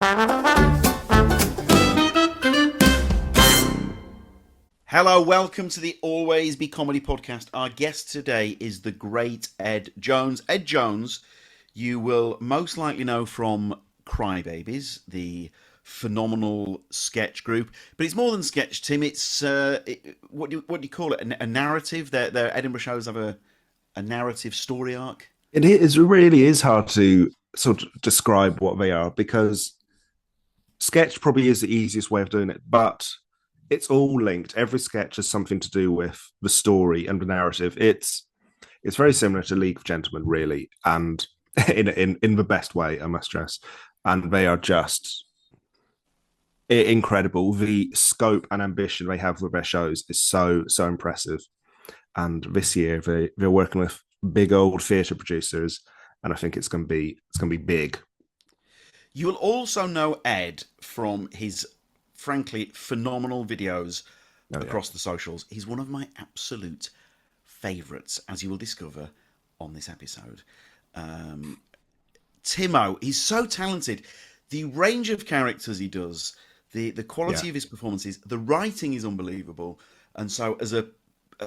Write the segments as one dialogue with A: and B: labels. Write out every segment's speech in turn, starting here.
A: Hello, welcome to the Always Be Comedy podcast. Our guest today is the great Ed Jones. Ed Jones, you will most likely know from Crybabies, the phenomenal sketch group. But it's more than sketch, Tim. It's what do you call it? A narrative. Their Edinburgh shows have a narrative story arc.
B: It really is hard to sort of describe what they are because sketch probably is the easiest way of doing it, but it's all linked. Every sketch has something to do with the story and the narrative. It's very similar to League of Gentlemen, really, and in the best way, I must stress. And they are just incredible. The scope and ambition they have with their shows is so impressive. And this year they're working with big old theatre producers, and I think it's going to be big.
A: You will also know Ed from his frankly phenomenal videos across the socials. He's one of my absolute favourites, as you will discover on this episode. Timo, he's so talented. The range of characters he does, the quality of his performances, the writing is unbelievable. And so, as a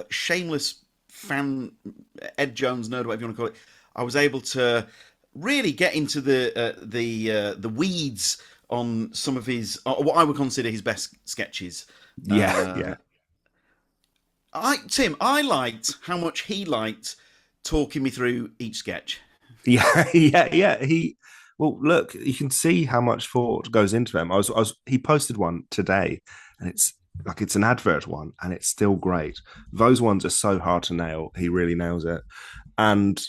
A: shameless fan, Ed Jones nerd, whatever you want to call it, I was able to really get into the weeds on some of his, what I would consider his best sketches.
B: Yeah.
A: Tim, I liked how much he liked talking me through each sketch.
B: Yeah. Well, look, you can see how much thought goes into them. He posted one today, and it's an advert one, and it's still great. Those ones are so hard to nail. He really nails it. And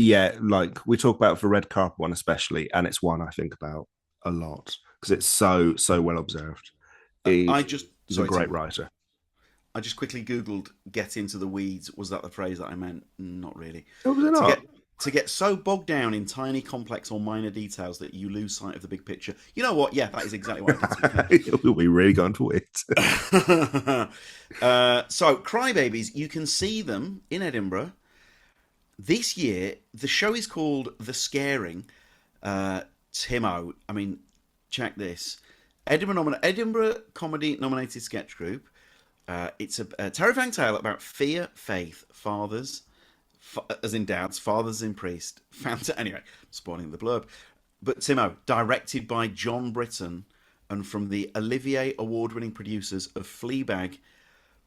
B: yeah, like we talk about the red carpet one especially, and it's one I think about a lot because it's so well observed. He's a great writer.
A: I just quickly Googled "get into the weeds." Was that the phrase that I meant? Not really.
B: Oh, was it not?
A: To get so bogged down in tiny, complex, or minor details that you lose sight of the big picture. You know what? Yeah, that is exactly what I did.
B: We really gone to it.
A: So, Crybabies, you can see them in Edinburgh this year. The show is called The Scaring. Timo, I mean, check this. Edinburgh Comedy nominated sketch group. It's a terrifying tale about fear, faith, fathers, as in dads, fathers in priest. Anyway, spoiling the blurb. But Timo, directed by John Britton, and from the Olivier Award-winning producers of Fleabag,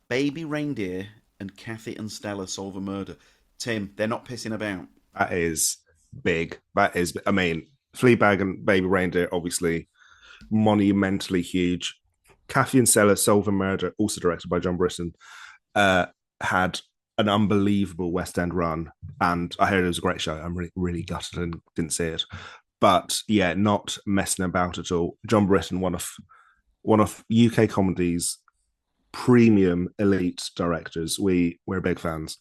A: Baby Reindeer, and Kathy and Stella Solve a Murder. Tim, they're not pissing about.
B: That is big. I mean, Fleabag and Baby Reindeer, obviously monumentally huge. Kathy and Stella Solve a Murder, also directed by John Britton, had an unbelievable West End run, and I heard it was a great show. I'm really gutted and didn't see it, but yeah, not messing about at all. John Britton, one of UK comedy's premium elite directors. We're big fans,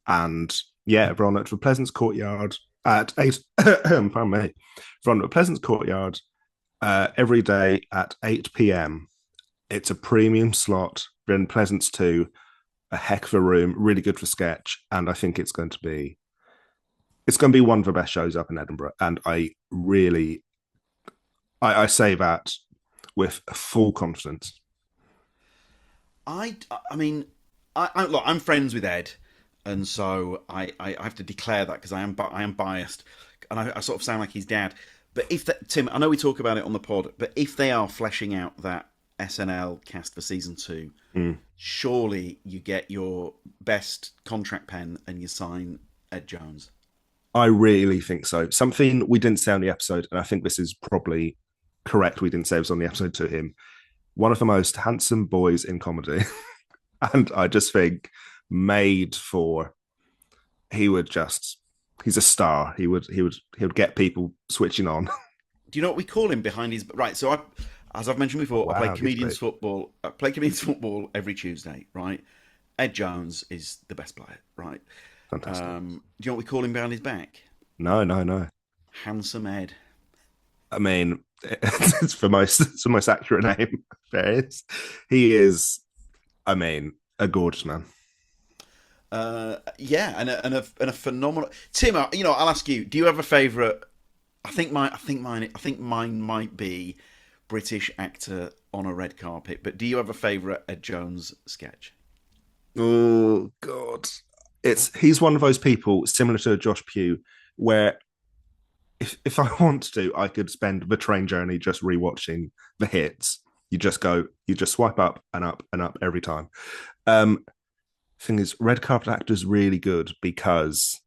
B: and yeah, we're on at the Pleasance Courtyard at 8. Pardon me. We're on at Pleasance Courtyard every day at 8 p.m. It's a premium slot. We're in Pleasance 2. A heck of a room, really good for sketch, and I think it's going to be one of the best shows up in Edinburgh. And I say that with full confidence.
A: I mean, look, I'm friends with Ed, and so I have to declare that because I am biased, and I sort of sound like his dad. But Tim, I know we talk about it on the pod, but if they are fleshing out that SNL cast for season 2, surely you get your best contract pen and you sign Ed Jones.
B: I really think so. Something we didn't say on the episode, and I think this is probably correct, we didn't say this on the episode to him. One of the most handsome boys in comedy. And I just think he's a star. He would get people switching on.
A: Do you know what we call him behind his right? So as I've mentioned before, I play comedians football. I play comedians football every Tuesday, right? Ed Jones is the best player, right?
B: Fantastic.
A: Do you know what we call him behind his back?
B: No.
A: Handsome Ed.
B: I mean, it's the most accurate name there is. He is, I mean, a gorgeous man.
A: Yeah, and a phenomenal Tim. I'll ask you: do you have a favourite I think mine might be British actor on a red carpet. But do you have a favourite Ed Jones sketch?
B: Oh God, he's one of those people similar to Josh Pugh, where if I want to, I could spend the train journey just rewatching the hits. You just swipe up and up and up every time. Um, Thing is, red carpet actor is really good because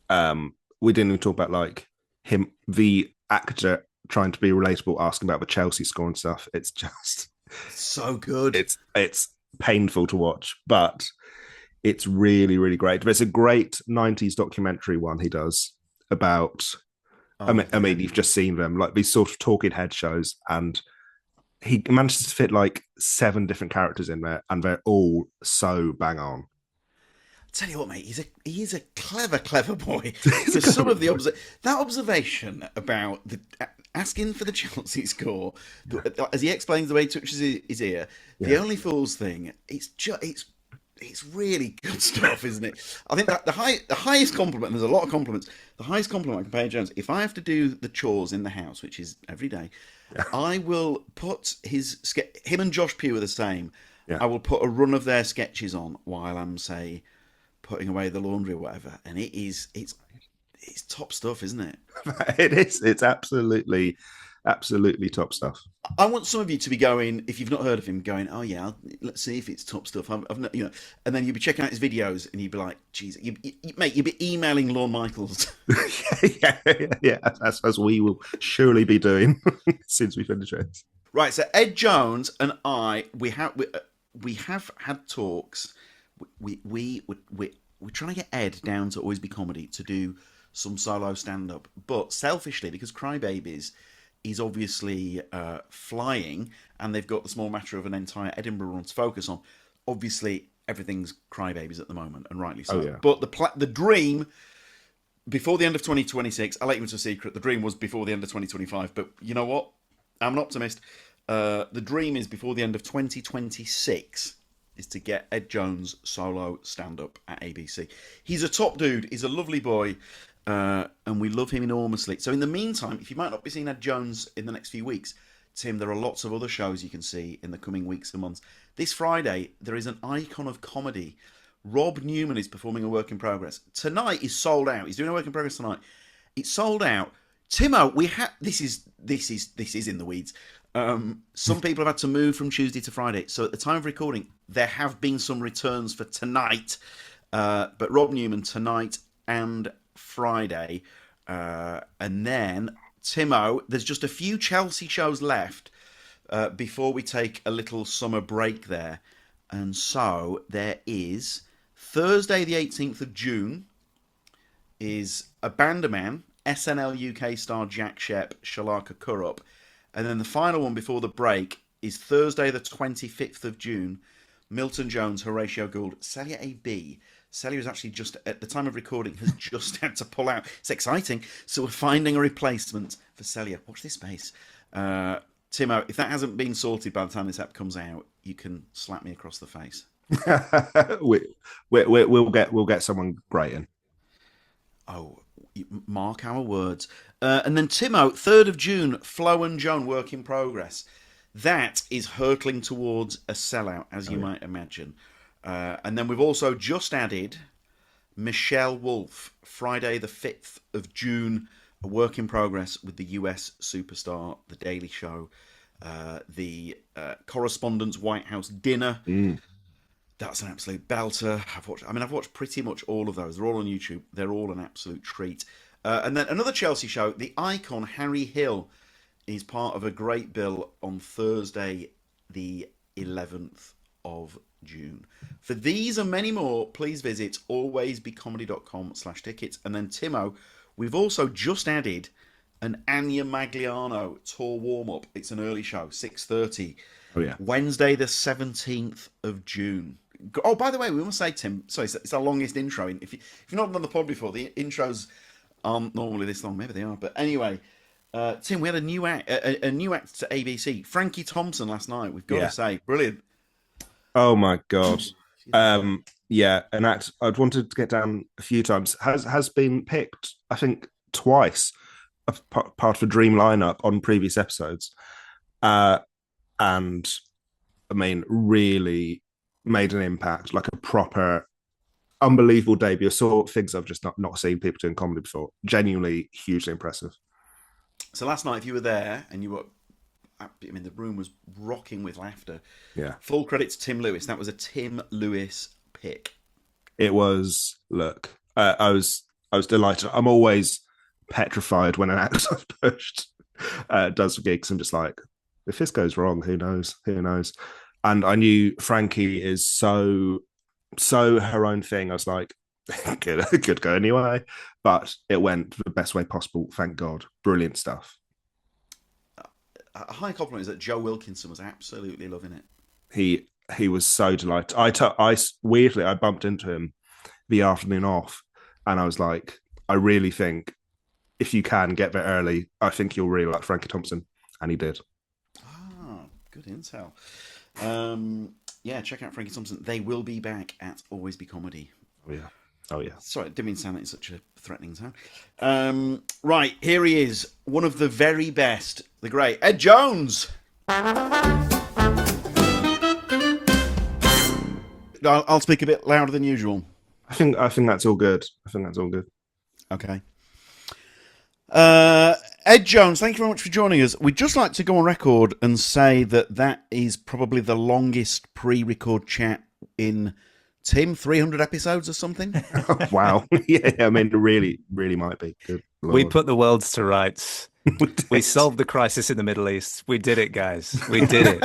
B: we didn't even talk about like him, the actor trying to be relatable, asking about the Chelsea score and stuff. It's just
A: So good.
B: it's painful to watch, but it's really really great. There's a great '90s documentary one he does about.
A: Oh
B: I
A: yeah.
B: mean, you've just seen them, like these sort of talking head shows, and he manages to fit like 7 different characters in there, and they're all so bang on.
A: Tell you what, mate, he is a clever, clever boy.
B: He's a
A: Because some
B: clever
A: of the
B: boy.
A: that observation about the asking for the Chelsea score, as he explains the way he touches his ear, the
B: Yeah.
A: only fools thing, it's really good stuff, isn't it? I think that the highest compliment, and there's a lot of compliments. The highest compliment I can pay Jones, if I have to do the chores in the house, which is every day,
B: Yeah.
A: I will put him and Josh Pugh are the same.
B: Yeah.
A: I will put a run of their sketches on while I'm say putting away the laundry or whatever, and it's top stuff, isn't it?
B: It is. It's absolutely top stuff.
A: I want some of you to be going, if you've not heard of him, going, oh yeah, let's see if it's top stuff. I've not, and then you'd be checking out his videos, and you'd be like, geez, mate, you'd be emailing Lorne Michaels.
B: Yeah. As we will surely be doing since we finish it.
A: Right, so Ed Jones and I, we have had talks. We're trying to get Ed down to Always Be Comedy to do some solo stand up, but selfishly because Crybabies is obviously flying, and they've got the small matter of an entire Edinburgh run to focus on. Obviously, everything's Crybabies at the moment, and rightly
B: Oh
A: so.
B: yeah.
A: But the dream before the end of 2026, I'll let you into a secret. The dream was before the end of 2025, but you know what? I'm an optimist. The dream is before the end of 2026 is to get Ed Jones solo stand up at ABC. He's a top dude. He's a lovely boy, and we love him enormously. So in the meantime, if you might not be seeing Ed Jones in the next few weeks, Tim, there are lots of other shows you can see in the coming weeks and months. This Friday, there is an icon of comedy. Rob Newman is performing a work in progress. Tonight is sold out. He's doing a work in progress tonight. It's sold out. Timo, we have this is in the weeds. Some people have had to move from Tuesday to Friday, so at the time of recording, there have been some returns for tonight. But Rob Newman tonight and Friday, and then Timo. There's just a few Chelsea shows left before we take a little summer break there, and so there is Thursday, the 18th of June, is a Banderman, SNL UK star Jack Shep, Shalaka Kurup. And then the final one before the break is Thursday, the 25th of June, Milton Jones, Horatio Gould, Celia A.B. Celia is actually just, at the time of recording, has just had to pull out. It's exciting. So we're finding a replacement for Celia. Watch this space. Timo, if that hasn't been sorted by the time this app comes out, you can slap me across the face.
B: We'll get someone great in.
A: Oh, mark our words. And then Timo, 3rd of June, Flo and Joan, work in progress. That is hurtling towards a sellout, as you might imagine. And then we've also just added Michelle Wolf, Friday the 5th of June, a work in progress with the US superstar, The Daily Show, the Correspondents' White House Dinner. That's an absolute belter. I've watched pretty much all of those. They're all on YouTube. They're all an absolute treat. And then another Chelsea show, the icon Harry Hill is part of a great bill on Thursday, the 11th of June. For these and many more, please visit alwaysbecomedy.com/tickets. And then Timo, we've also just added an Anya Magliano tour warm-up. It's an early show, 6:30.
B: Oh yeah.
A: Wednesday, the 17th of June. Oh, by the way, we must say, Tim, sorry, it's our longest intro. If you're not on the pod before, the intros aren't normally this long. Maybe they are. But anyway, Tim, we had a new act to ABC. Frankie Thompson last night, we've got to say. Brilliant.
B: Oh my god. Yeah, an act I'd wanted to get down a few times has been picked, I think, twice part of a dream lineup on previous episodes, and I mean, really made an impact, like a proper unbelievable debut. I saw things I've just not seen people doing comedy before. Genuinely hugely impressive.
A: So last night, if you were there and you were, I mean, the room was rocking with laughter.
B: Yeah.
A: Full credit to Tim Lewis. That was a Tim Lewis pick.
B: It was, look, I was delighted. I'm always petrified when an actor I've pushed does gigs. I'm just like, if this goes wrong, who knows? Who knows? And I knew Frankie is so her own thing. I was like, could go anyway, but it went the best way possible. Thank God, brilliant stuff.
A: A high compliment is that Joe Wilkinson was absolutely loving it.
B: He was so delighted. I weirdly I bumped into him the afternoon off, and I was like, I really think if you can get there early, I think you'll really like Frankie Thompson, and he did.
A: Ah, good intel. Yeah, check out Frankie Thompson. They will be back at Always Be Comedy.
B: Oh yeah. Oh yeah.
A: Sorry, it didn't mean to sound like such a threatening sound. Right, here he is, one of the very best, the great Ed Jones. I'll speak a bit louder than usual.
B: I think that's all good. I think that's all good.
A: Okay. Ed Jones, thank you very much for joining us. We'd just like to go on record and say that is probably the longest pre-record chat in, Tim, 300 episodes or something?
B: Wow. Yeah, I mean, it really might be. Good Lord.
C: We put the world to rights. We solved the crisis in the Middle East. We did it, guys. We did it.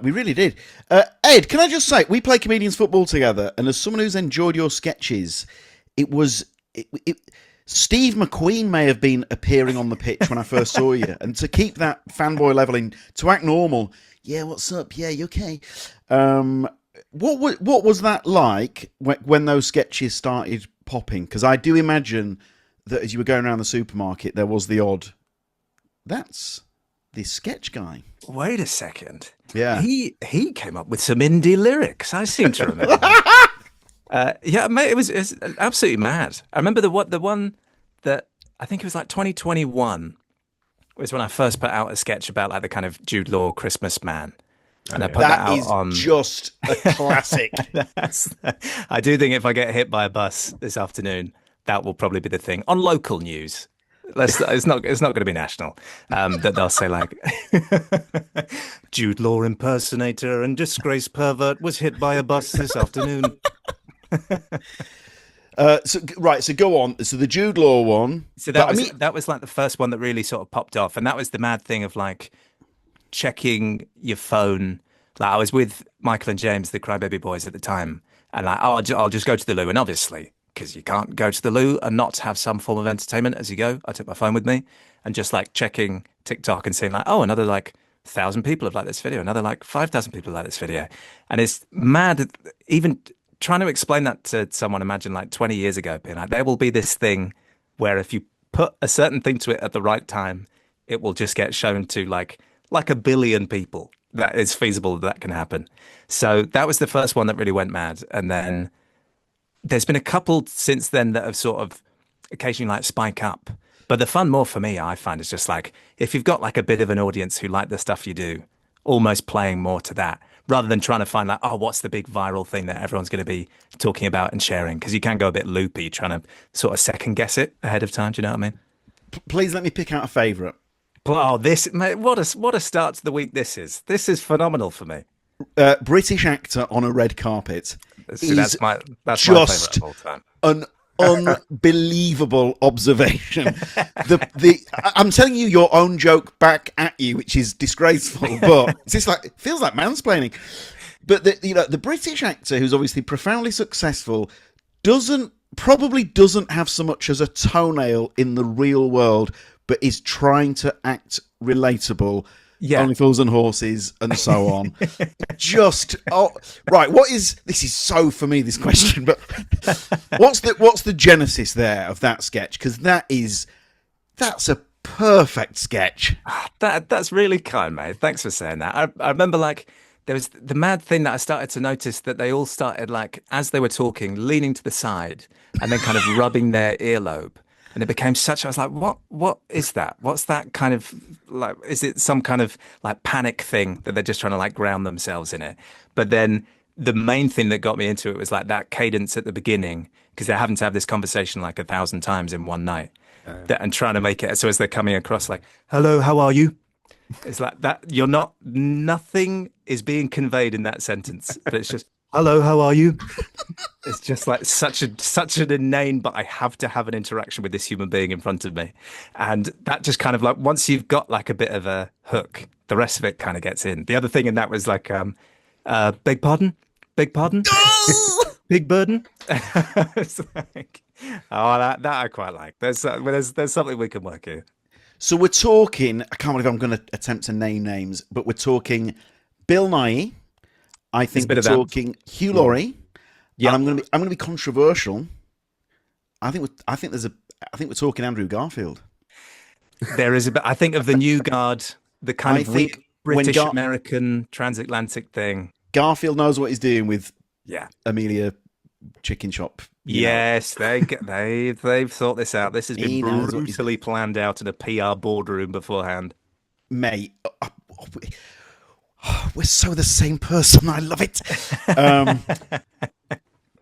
A: We really did. Ed, can I just say, we play comedians football together, and as someone who's enjoyed your sketches, Steve McQueen may have been appearing on the pitch when I first saw you, and to keep that fanboy leveling, to act normal, yeah, what's up? Yeah, you okay? What was that like when those sketches started popping? Because I do imagine that as you were going around the supermarket, there was the odd, that's this sketch guy.
C: Wait a second.
A: Yeah.
C: He came up with some indie lyrics. I seem to remember. Yeah, mate, it was absolutely mad. I remember the one that I think it was like 2021 was when I first put out a sketch about like the kind of Jude Law Christmas man. And I put that out on...
A: just a classic.
C: I do think if I get hit by a bus this afternoon, that will probably be the thing on local news. It's not going to be national. That they'll say like, Jude Law impersonator and disgraced pervert was hit by a bus this afternoon.
A: So go on. So the Jude Law one.
C: So that was like the first one that really sort of popped off, and that was the mad thing of like checking your phone. Like I was with Michael and James, the Crybaby Boys at the time, and like, I'll just go to the loo, and obviously, because you can't go to the loo and not have some form of entertainment as you go, I took my phone with me and just like checking TikTok and seeing like, oh, another like 1,000 people have liked this video, another like 5,000 people have liked this video, and it's mad. Even trying to explain that to someone, imagine like 20 years ago, being like, there will be this thing where if you put a certain thing to it at the right time, it will just get shown to like a billion people. That it's feasible that can happen. So that was the first one that really went mad. And then there's been a couple since then that have sort of occasionally like spike up. But the fun more for me, I find, is just like, if you've got like a bit of an audience who like the stuff you do, almost playing more to that, rather than trying to find like, oh, what's the big viral thing that everyone's going to be talking about and sharing? Because you can go a bit loopy trying to sort of second guess it ahead of time. Do you know what I mean?
A: Please let me pick out a favourite.
C: Oh, this, mate, what a start to the week this is. This is phenomenal for me.
A: British actor on a red carpet.
C: See, that's my favourite of all time.
A: An unbelievable observation. I'm telling you your own joke back at you, which is disgraceful, but it's just like, it feels like mansplaining. But the British actor, who's obviously profoundly successful, probably doesn't have so much as a toenail in the real world, but is trying to act relatable. Yeah. Only Fools and Horses and so on. Right. This is so for me, this question, but what's the genesis there of that sketch? Because that's a perfect sketch.
C: That's really kind, mate. Thanks for saying that. I remember like there was the mad thing that I started to notice that they all started like, as they were talking, leaning to the side and then kind of rubbing their earlobe. And it became such, I was like, what is that? What's that kind of like, is it some kind of like panic thing that they're just trying to like ground themselves in it? But then the main thing that got me into it was like that cadence at the beginning, because they're having to have this conversation like 1,000 times in one night and trying to make it. So as they're coming across like, hello, how are you? It's like that. Nothing is being conveyed in that sentence, but it's just, hello, how are you? It's just like such an inane, but I have to have an interaction with this human being in front of me. And that just kind of like, once you've got like a bit of a hook, the rest of it kind of gets in. The other thing in that was like, beg pardon? Beg pardon? Big burden? It's like, oh, that I quite like. There's something we can work here.
A: So we're talking, I can't believe I'm going to attempt to name names, but we're talking Bill Nighy. I think we're talking Hugh Laurie. Yeah, and I'm going to be controversial. I think we're talking Andrew Garfield.
C: There is a bit. I think of the new guard, the kind of weak British American transatlantic thing.
A: Garfield knows what he's doing with Amelia Chicken Shop.
C: Yes, they've thought this out. This has been brutally planned out in a PR boardroom beforehand.
A: Mate, we're so the same person. I love it.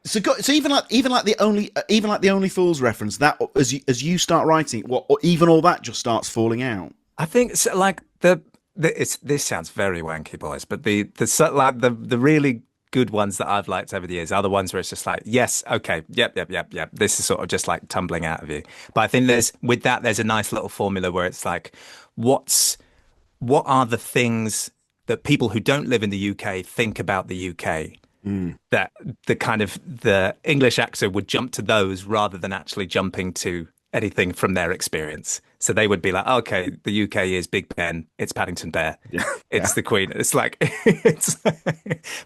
A: So even like the only Fools reference that as you start writing, or even all that just starts falling out.
C: I think so, like this sounds very wanky, boys, but the really good ones that I've liked over the years are the ones where it's just like, yes, okay, yep. This is sort of just like tumbling out of you. But I think there's a nice little formula where it's like, what are the things that people who don't live in the UK think about the UK? That the English actor would jump to those rather than actually jumping to anything from their experience. So they would be like, okay, the UK is Big Ben, it's Paddington Bear, it's the Queen. It's like,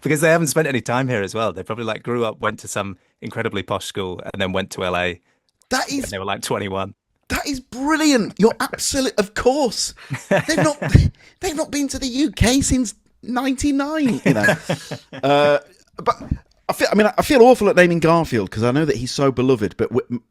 C: because they haven't spent any time here as well. They probably like grew up, went to some incredibly posh school, and then went to LA. That is when they were like 21.
A: That is brilliant. You're absolute. Of course, they've not been to the UK since '99. You know. But I feel awful at naming Garfield because I know that he's so beloved. But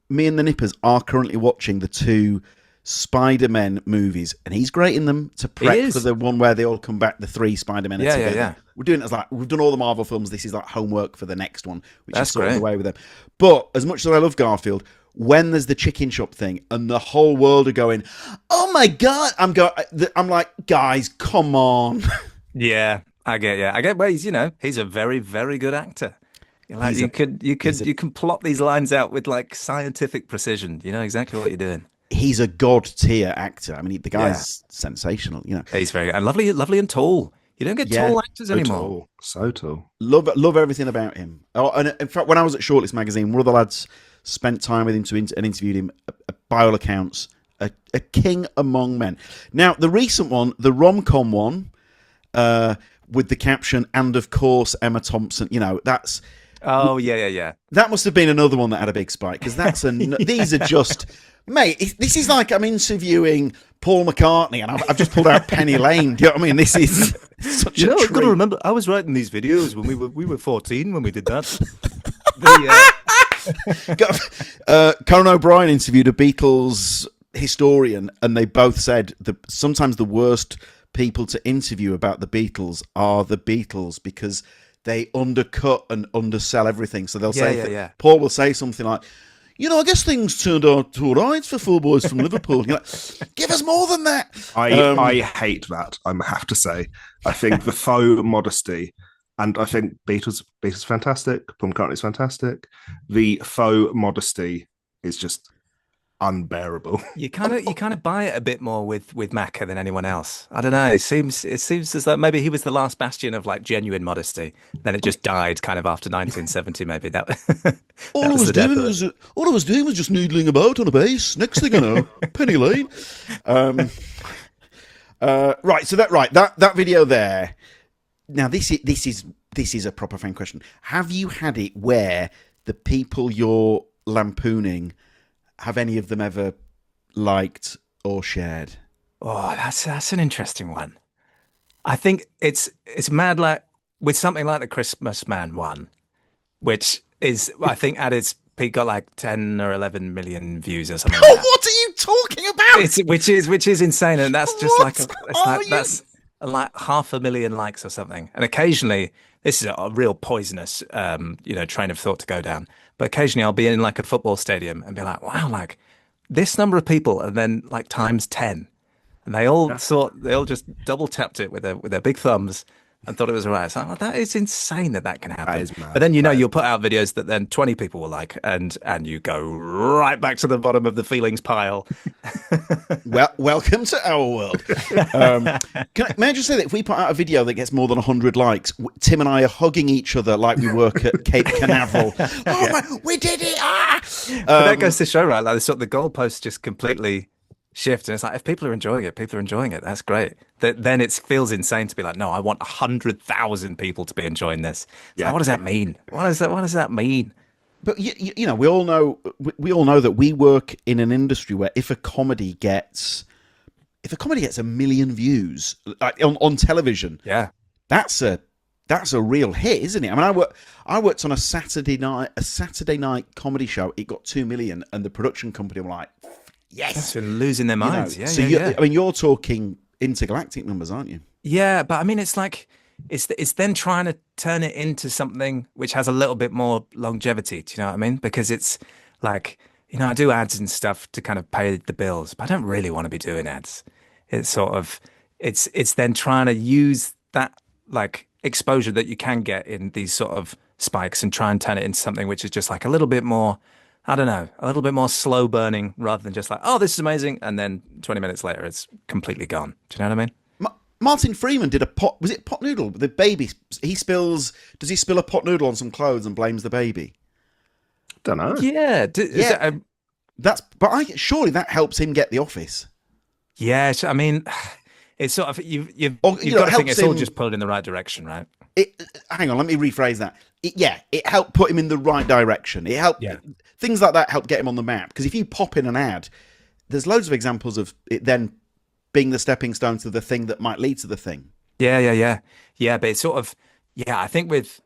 A: me and the Nippers are currently watching the 2 Spider-Man movies, and he's great in them to prep for the one where they all come back. The 3 Spider-Men.
C: Yeah.
A: We're doing it as like we've done all the Marvel films. This is like homework for the next one, which
C: That's
A: is sort
C: great.
A: of the way with them. But as much as I love Garfield, when there's the chicken shop thing and the whole world are going, "Oh my god," I'm like, guys, come on.
C: Yeah. I get where he's a very, very good actor. Like you can plot these lines out with like scientific precision. You know exactly what you're doing.
A: He's a god tier actor. I mean, the guy's sensational. You know,
C: he's very good. And lovely and tall. You don't get tall actors anymore.
B: So tall.
A: Love everything about him. Oh, and in fact, when I was at Shortlist magazine, one of the lads spent time with him and interviewed him. By all accounts, a king among men. Now, the recent one, the rom-com one. With the caption, and of course, Emma Thompson, that's...
C: Oh, yeah.
A: That must have been another one that had a big spike, because these are just... Mate, this is like I'm interviewing Paul McCartney, and I've just pulled out Penny Lane. Do you know what I mean? This is such a treat.
C: I've got to remember, I was writing these videos when we were 14 when we did that.
A: Conan O'Brien interviewed a Beatles historian, and they both said that sometimes the worst people to interview about the Beatles are the Beatles because they undercut and undersell everything. So they'll say, Paul will say something like, I guess things turned out all right for 4 boys from Liverpool. You're like, give us more than that.
B: I hate that, I have to say. I think the faux modesty, and I think Beatles fantastic, Paul McCartney's fantastic. The faux modesty is just unbearable.
C: You kind of buy it a bit more with Macca than anyone else. I don't know. It seems as though maybe he was the last bastion of like genuine modesty. Then it just died kind of after 1970. Maybe that.
A: all I was doing was just noodling about on a bass. Next thing I know, Penny Lane. Right. So that video there. Now this is a proper fan question. Have you had it where the people you're lampooning, have any of them ever liked or shared?
C: Oh, that's an interesting one. I think it's mad, like with something like the Christmas Man one, which is I think at its Pete got like 10 or 11 million views or something like that.
A: What are you talking about?
C: Which is insane, and that's just
A: What are you?
C: that's like 500,000 likes or something. And occasionally, this is a real poisonous, train of thought to go down. But occasionally, I'll be in like a football stadium and be like, wow, like this number of people, and then like times 10, and they all just double tapped it with their big thumbs and thought it was all right. So I'm like, that is insane that can happen.
B: That is mad.
C: But then you'll put out videos that then 20 people will like, and you go right back to the bottom of the feelings pile.
A: Well, welcome to our world. May I just say that if we put out a video that gets more than 100 likes, Tim and I are hugging each other like we work at Cape Canaveral. Oh my, we did it!
C: But that goes to show, right? Like the goalposts just completely shift, and it's like if people are enjoying it, that's great. Then it feels insane to be like, no, I want 100,000 people to be enjoying this. Like, what does that mean? What does that mean?
A: But you know, we all know that we work in an industry where if a comedy gets a million views on television, that's a real hit, isn't it? I mean, I worked on a Saturday night comedy show. It got 2 million, and the production company were like, yes,
C: they're losing their minds.
A: I mean, you're talking intergalactic numbers, aren't you?
C: Yeah, but I mean, it's like it's then trying to turn it into something which has a little bit more longevity. Do you know what I mean? Because it's like, you know, I do ads and stuff to kind of pay the bills, but I don't really want to be doing ads. It's sort of it's then trying to use that like exposure that you can get in these sort of spikes and try and turn it into something which is just like a little bit more, I don't know, a little bit more slow burning rather than just like, oh, this is amazing, and then 20 minutes later it's completely gone. Do you know what I mean?
A: Martin Freeman did was it pot noodle? The baby, does he spill a pot noodle on some clothes and blames the baby?
B: Don't know.
C: Yeah.
A: Surely that helps him get the office.
C: Yeah, I mean, it's sort of, you've got to think it's all just pulled in the right direction, right?
A: Hang on, let me rephrase that. It helped put him in the right direction. It helped, things like that help get him on the map. Because if you pop in an ad, there's loads of examples of it then being the stepping stone to the thing that might lead to the thing.
C: Yeah. But it's sort of, I think with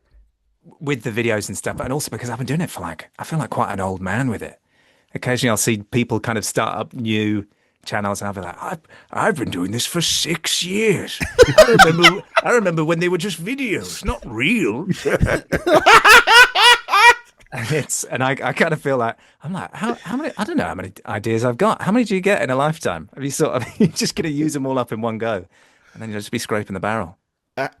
C: the videos and stuff, and also because I've been doing it for I feel like quite an old man with it. Occasionally I'll see people kind of start up new channels and I'll be like, I've been doing this for 6 years. I remember when they were just videos, not real. And I kind of feel like, I'm like, how many, I don't know how many ideas I've got. How many do you get in a lifetime? Are you you're just going to use them all up in one go, and then you'll just be scraping the barrel.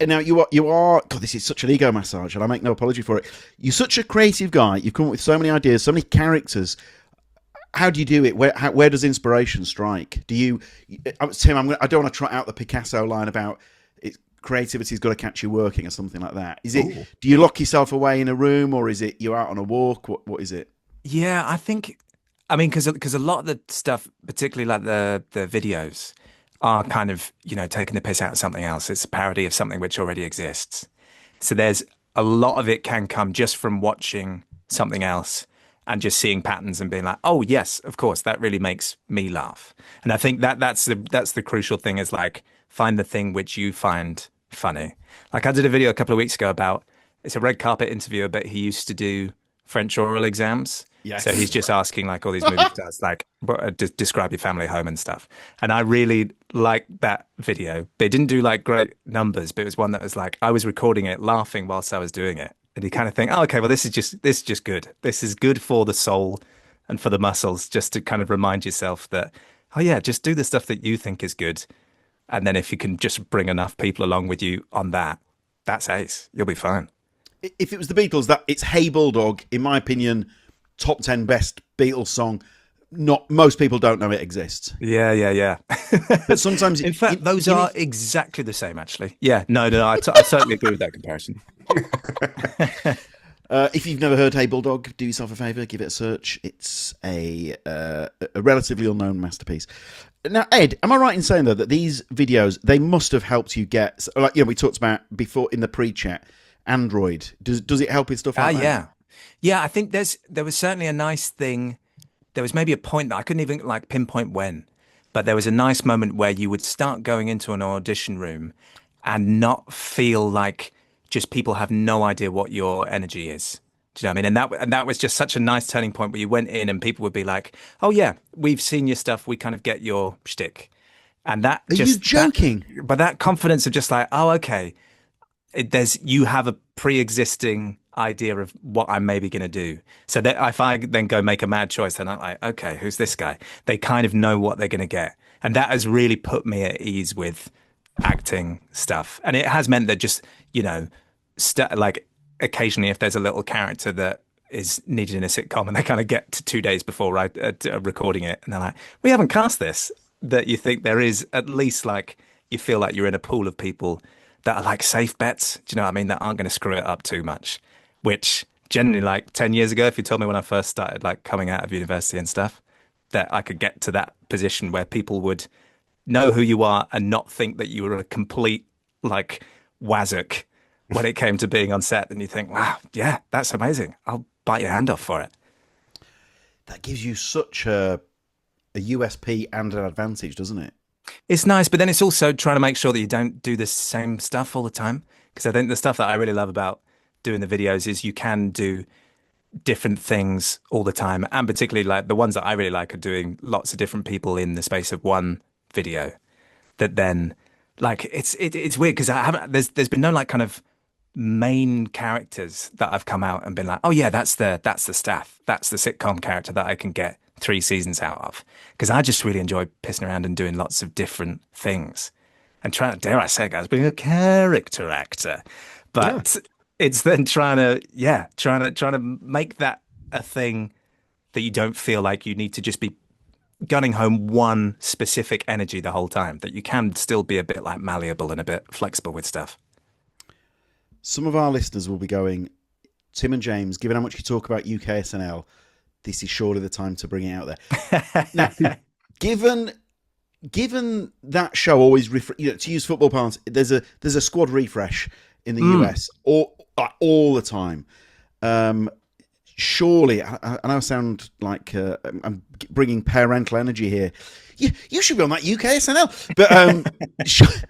A: Now you are. God, this is such an ego massage, and I make no apology for it. You're such a creative guy. You've come up with so many ideas, so many characters. How do you do it? Where does inspiration strike? Do you, Tim? I don't want to trot out the Picasso line about creativity's got to catch you working or something like that. Is it? Ooh. Do you lock yourself away in a room, or is it you're out on a walk? What is it?
C: Yeah, I mean, because a lot of the stuff, particularly like the videos, are kind of, you know, taking the piss out of something else. It's a parody of something which already exists. So there's a lot of it can come just from watching something else and just seeing patterns and being like, oh yes, of course, that really makes me laugh. And I think that's the crucial thing, is like, find the thing which you find funny. Like, I did a video a couple of weeks ago about, it's a red carpet interviewer, but he used to do French oral exams. Yes. So he's just asking like all these movie stars, like, describe your family home and stuff. And I really liked that video. They didn't do like great numbers, but it was one that was like, I was recording it laughing whilst I was doing it. And you kind of think, oh, okay, well, this is just good. This is good for the soul and for the muscles, just to kind of remind yourself that, oh yeah, just do the stuff that you think is good. And then if you can just bring enough people along with you on that, that's ace. You'll be fine.
A: If it was the Beatles, it's Hey Bulldog, in my opinion, top 10 best Beatles song. Not most people don't know it exists.
C: Yeah.
A: But sometimes,
C: in fact, those are exactly the same, actually. Yeah, no, I certainly agree with that comparison.
A: If you've never heard Hey Bulldog, do yourself a favour, give it a search. It's a relatively unknown masterpiece. Now, Ed, am I right in saying though that these videos, they must have helped you get, like, you know, we talked about before in the pre-chat, Android. Does it help with stuff like that?
C: Yeah. I think there was certainly a nice thing. There was maybe a point that I couldn't even like pinpoint when, but there was a nice moment where you would start going into an audition room and not feel like just people have no idea what your energy is. Do you know what I mean? And that was just such a nice turning point where you went in and people would be like, "Oh yeah, we've seen your stuff. We kind of get your shtick." And that
A: Are you joking?
C: But that confidence of just like, "Oh, okay, you have a pre-existing idea of what I'm maybe going to do." So that if I then go make a mad choice, then I'm like, "Okay, who's this guy?" They kind of know what they're going to get, and that has really put me at ease with acting stuff. And it has meant that just like occasionally if there's a little character that is needed in a sitcom and they kind of get to 2 days before recording it and they're like, we haven't cast this, that you think there is at least like you feel like you're in a pool of people that are like safe bets, do you know what I mean, that aren't going to screw it up too much, which generally like 10 years ago, if you told me when I first started like coming out of university and stuff that I could get to that position where people would know who you are and not think that you were a complete like wazzock when it came to being on set, and you think, wow, yeah, that's amazing. I'll bite your hand off for it.
A: That gives you such a USP and an advantage, doesn't it?
C: It's nice, but then it's also trying to make sure that you don't do the same stuff all the time. Because I think the stuff that I really love about doing the videos is you can do different things all the time. And particularly like the ones that I really like are doing lots of different people in the space of one video. That then like it's weird because there's been no like kind of main characters that I've come out and been like, oh yeah, that's the staff, that's the sitcom character that I can get 3 seasons out of, because I just really enjoy pissing around and doing lots of different things and trying, dare I say, guys, being a character actor. But it's then trying to make that a thing that you don't feel like you need to just be gunning home one specific energy the whole time, that you can still be a bit like malleable and a bit flexible with stuff.
A: Some of our listeners will be going, Tim and James, given how much you talk about UK SNL, this is surely the time to bring it out there. Now, given that show always, to use football parlance, there's a squad refresh in the US all the time. Surely, I know I sound like I'm bringing parental energy here. You should be on that UK SNL, but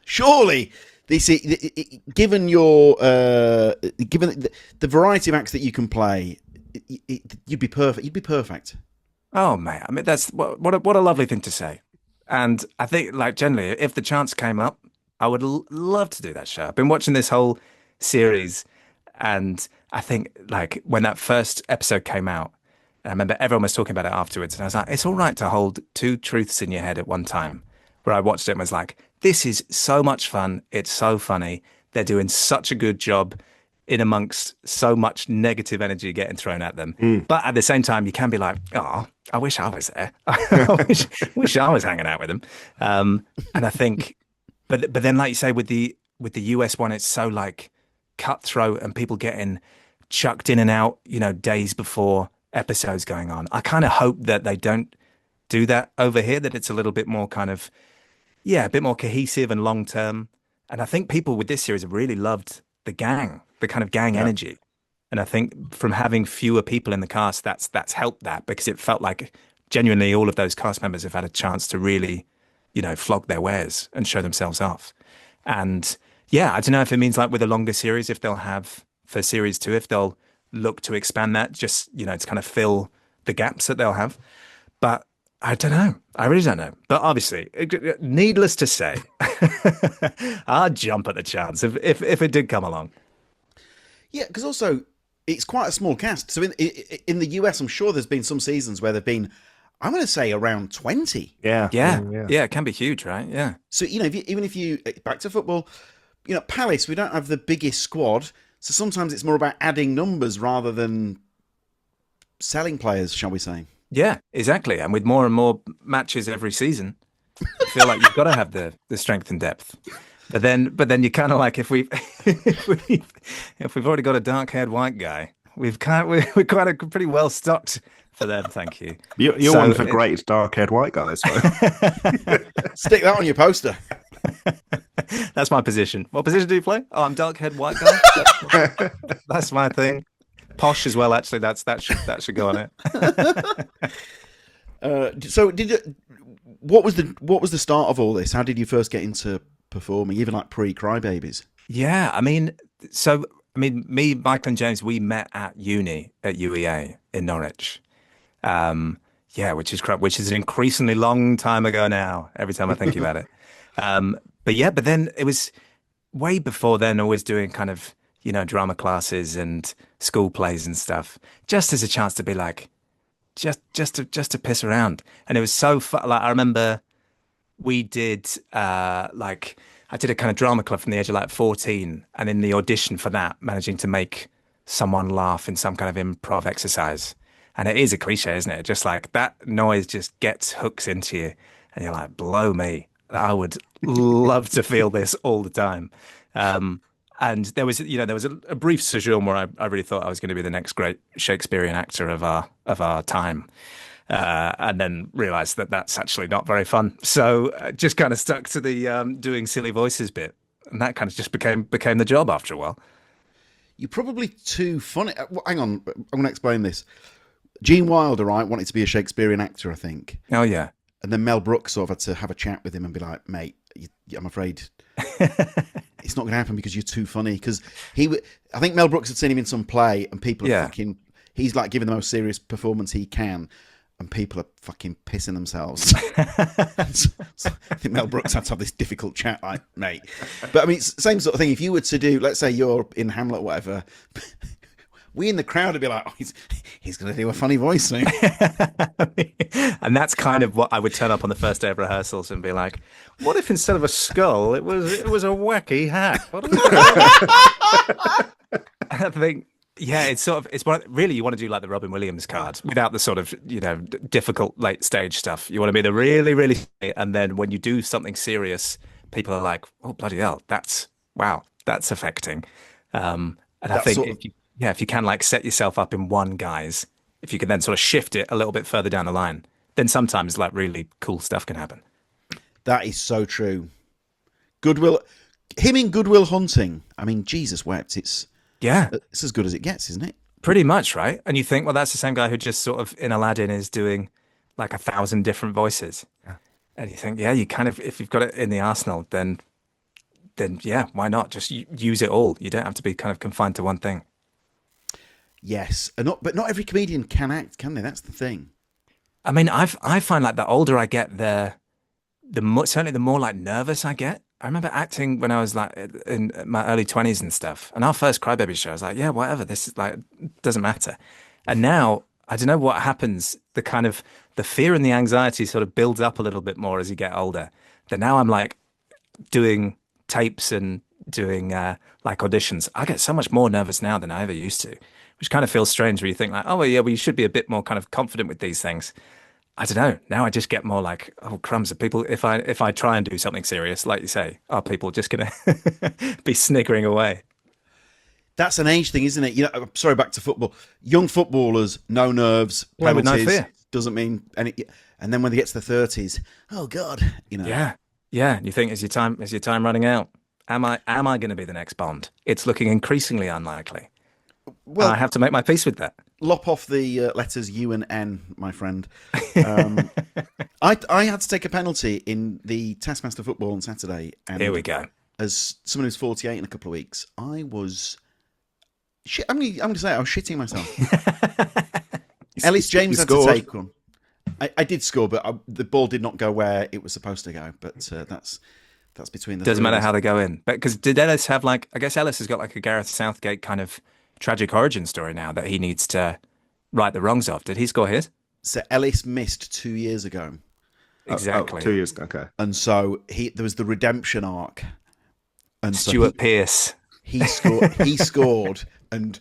A: surely. Given the variety of acts that you can play, you'd be perfect. You'd be perfect.
C: Oh man, I mean that's what a lovely thing to say. And I think like generally, if the chance came up, I would love to do that show. I've been watching this whole series, and I think like when that first episode came out, I remember everyone was talking about it afterwards, and I was like, it's all right to hold 2 truths in your head at one time. Where I watched it and was like, this is so much fun. It's so funny. They're doing such a good job in amongst so much negative energy getting thrown at them. But at the same time, you can be like, oh, I wish I was there. I wish I was hanging out with them. And I think, but then like you say, with the US one, it's so like cutthroat and people getting chucked in and out, days before episodes going on. I kind of hope that they don't do that over here, that it's a little bit more kind of, a bit more cohesive and long term. And I think people with this series have really loved the kind of gang energy. And I think from having fewer people in the cast, that's helped that, because it felt like genuinely all of those cast members have had a chance to really, flog their wares and show themselves off. And I don't know if it means like with a longer series, if they'll have for series 2, if they'll look to expand that, just, to kind of fill the gaps that they'll have. But I don't know. I really don't know. But obviously, needless to say, I'd jump at the chance if it did come along.
A: Yeah, because also it's quite a small cast. So in the US, I'm sure there's been some seasons where there've been, I'm going to say around 20.
C: Yeah, it can be huge, right? Yeah.
A: So, even if you, back to football, Palace, we don't have the biggest squad. So sometimes it's more about adding numbers rather than selling players, shall we say.
C: Yeah, exactly. And with more and more matches every season, I feel like you've got to have the strength and depth. But then you kind of like, if we've already got a dark-haired white guy, we're kind of pretty well stocked for them. Thank you.
B: You're one for great dark-haired white guys.
A: Stick that on your poster.
C: That's my position. What position do you play? Oh, I'm dark-haired white guy. That's my thing. Posh as well, actually. That should go on
A: it. So, what was the start of all this? How did you first get into performing, even like pre-Crybabies?
C: Yeah, I mean, so I mean, me, Michael, and James, we met at uni at UEA in Norwich. Yeah, which is an increasingly long time ago now. Every time I think about it. But yeah, but then it was way before then. Always doing kind of drama classes and school plays and stuff, just as a chance to be like, just to piss around. And it was so fun. Like I remember we did like I did a kind of drama club from the age of like 14, and in the audition for that, managing to make someone laugh in some kind of improv exercise. And it is a cliche, isn't it? Just like that noise just gets hooks into you, and you're like, blow me. I would love to feel this all the time. And there was a brief sojourn where I really thought I was going to be the next great Shakespearean actor of our time. And then realized that that's actually not very fun. So just kind of stuck to the doing silly voices bit. And that kind of just became the job after a while.
A: You're probably too funny. Hang on, I'm going to explain this. Gene Wilder, right, wanted to be a Shakespearean actor, I think.
C: Oh, yeah.
A: And then Mel Brooks sort of had to have a chat with him and be like, mate, I'm afraid it's not going to happen because you're too funny. Because I think Mel Brooks had seen him in some play and people are he's like giving the most serious performance he can. And people are fucking pissing themselves. So I think Mel Brooks had to have this difficult chat, like, mate. But I mean, same sort of thing. If you were to do, let's say you're in Hamlet or whatever, we in the crowd would be like, oh, he's going to do a funny voice, mate.
C: And that's kind of what I would turn up on the first day of rehearsals and be like, what if instead of a skull, it was a wacky hat? What I think. Yeah, it's really you want to do like the Robin Williams card without the sort of difficult late stage stuff. You want to be the really really, and then when you do something serious, people are like, oh bloody hell, that's affecting. And I think if you can like set yourself up in one guise, if you can then sort of shift it a little bit further down the line, then sometimes like really cool stuff can happen.
A: That is so true. Him in Good Will Hunting. I mean, Jesus wept. It's as good as it gets, isn't it?
C: Pretty much, right? And you think, well, that's the same guy who just sort of in Aladdin is doing like 1,000 different voices. Yeah. And you think, yeah, you kind of, if you've got it in the arsenal, then yeah, why not? Just use it all. You don't have to be kind of confined to one thing.
A: Yes. But not every comedian can act, can they? That's the thing.
C: I mean, I find like the older I get, certainly the more like nervous I get. I remember acting when I was like in my early 20s and stuff. And our first Crybaby show, I was like, yeah, whatever. This is like, doesn't matter. And now I don't know what happens. The kind of the fear and the anxiety sort of builds up a little bit more as you get older. That now I'm like doing tapes and doing like auditions. I get so much more nervous now than I ever used to, which kind of feels strange where you think like, oh, well, yeah, well, you should be a bit more kind of confident with these things. I don't know. Now I just get more like, oh crumbs! Are people, if I try and do something serious, like you say, are people just gonna be sniggering away?
A: That's an age thing, isn't it? I'm sorry, back to football. Young footballers, no nerves,
C: play with no fear.
A: Doesn't mean any. And then when they get to the 30s, oh god,
C: Yeah. You think is your time running out? Am I going to be the next Bond? It's looking increasingly unlikely. Well, I have to make my peace with that.
A: Lop off the letters U and N, my friend. I had to take a penalty in the Taskmaster football on Saturday. And
C: here we go.
A: As someone who's 48 in a couple of weeks, I was... I'm going to say I was shitting myself. Ellis James had to take one. I did score, but the ball did not go where it was supposed to go. But that's between the...
C: Doesn't matter how they go in. But because did Ellis have like... I guess Ellis has got like a Gareth Southgate kind of tragic origin story now that he needs to right the wrongs of. Did he score his?
A: So Ellis missed 2 years ago.
C: Exactly.
B: 2 years ago, okay.
A: And so there was the redemption arc. And
C: Stuart Pearce.
A: He scored. And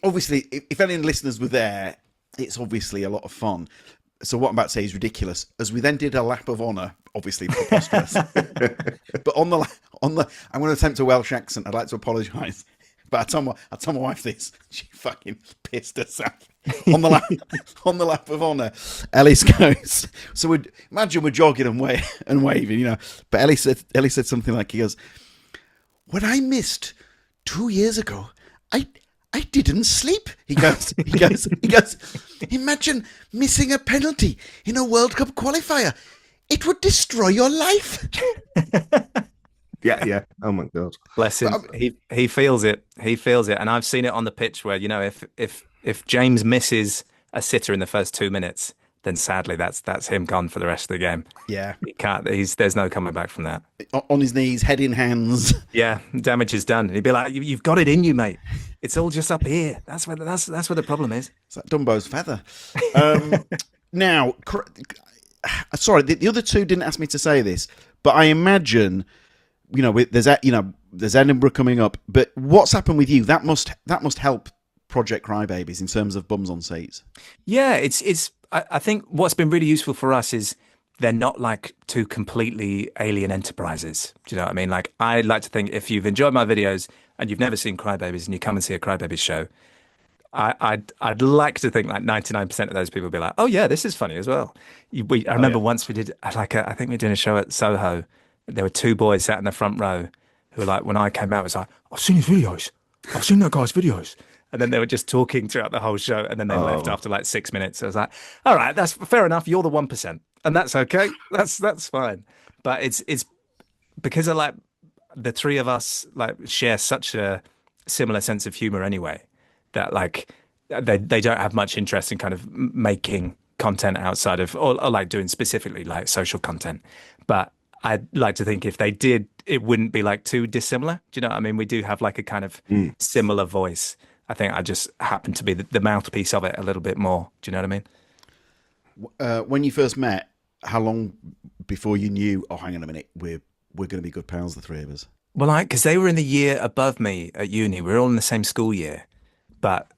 A: obviously, if any listeners were there, it's obviously a lot of fun. So what I'm about to say is ridiculous. As we then did a lap of honour, obviously preposterous. But on the, I'm going to attempt a Welsh accent. I'd like to apologise. But I told my wife this. She fucking pissed herself on the lap of honour. Ellis goes. So imagine we're jogging and waving, But Ellis said something like, he goes, "When I missed 2 years ago, I didn't sleep." He goes. "Imagine missing a penalty in a World Cup qualifier. It would destroy your life."
B: Yeah, yeah. Oh my god.
C: Bless him.
A: But,
C: He feels it. He feels it. And I've seen it on the pitch where, if James misses a sitter in the first 2 minutes, then sadly that's him gone for the rest of the game.
A: yeah,
C: He can't. There's no coming back from that.
A: on his knees, head in hands.
C: Yeah, damage is done. He'd be like, "You've got it in you, mate. It's all just up here. That's where the problem is."
A: It's like Dumbo's feather. Now, sorry, the other two didn't ask me to say this, but I imagine, there's Edinburgh coming up. But what's happened with you? That must help Project Crybabies in terms of bums on seats.
C: Yeah, I think what's been really useful for us is they're not like two completely alien enterprises. Do you know what I mean? Like, I'd like to think if you've enjoyed my videos and you've never seen Crybabies and you come and see a Crybabies show, I'd like to think like 99% of those people will be like, oh yeah, this is funny as well. I remember once we did I think we did a show at Soho. There were two boys sat in the front row who, like, when I came out, was like, I've seen his videos. I've seen that guy's videos. And then they were just talking throughout the whole show, and then they left after like 6 minutes. I was like, all right, that's fair enough. You're the 1%, and that's okay. That's fine. But it's because of, like, the three of us like share such a similar sense of humor anyway, that like they don't have much interest in kind of making content outside of or like doing specifically like social content. But I'd like to think if they did, it wouldn't be like too dissimilar. Do you know what I mean? We do have like a kind of similar voice. I think I just happen to be the mouthpiece of it a little bit more. Do you know what I mean?
A: When you first met, how long before you knew, oh, hang on a minute, we're going to be good pals, the three of us?
C: Well, because they were in the year above me at uni. We were all in the same school year, but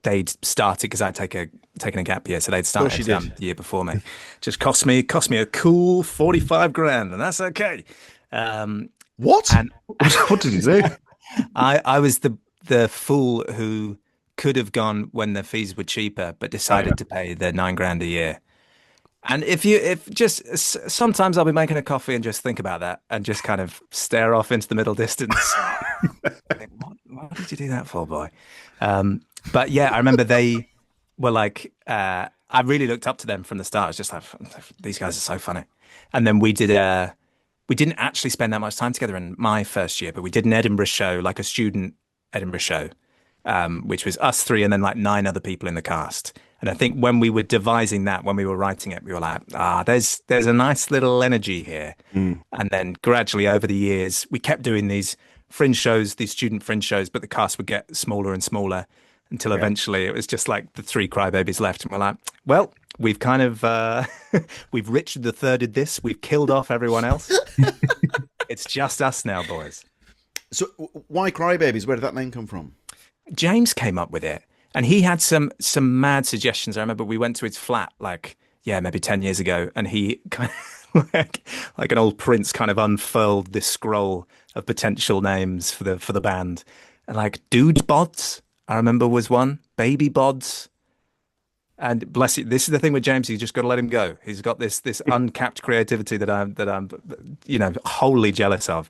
C: they'd started because I'd taken a gap year, so they'd started the year before me. Just cost me a cool 45 grand, and that's okay.
A: What?
C: And
B: What did you do?
C: I was the fool who could have gone when the fees were cheaper, but decided to pay the 9 grand a year. And sometimes I'll be making a coffee and just think about that and just kind of stare off into the middle distance. Think, what did you do that for, boy? But yeah, I remember they were like, I really looked up to them from the start. I was just like, these guys are so funny. And then we didn't actually spend that much time together in my first year, but we did an Edinburgh show, like a student Edinburgh show, which was us three and then like 9 other people in the cast. And I think when we were devising that, when we were writing it, we were like, there's a nice little energy here. And then gradually over the years, we kept doing these fringe shows, these student fringe shows, but the cast would get smaller and smaller until eventually it was just like the 3 Crybabies left. And we're like, well, we've kind of, we've Richard the Thirded this, we've killed off everyone else. It's just us now, boys.
A: So why Crybabies? Where did that name come from?
C: James came up with it. And he had some mad suggestions. I remember we went to his flat maybe 10 years ago, and he kind of like an old prince kind of unfurled this scroll of potential names for the band. And like Dude Bods, I remember, was one. Baby Bods. And bless you, this is the thing with James, you just got to let him go. He's got this uncapped creativity that I'm wholly jealous of.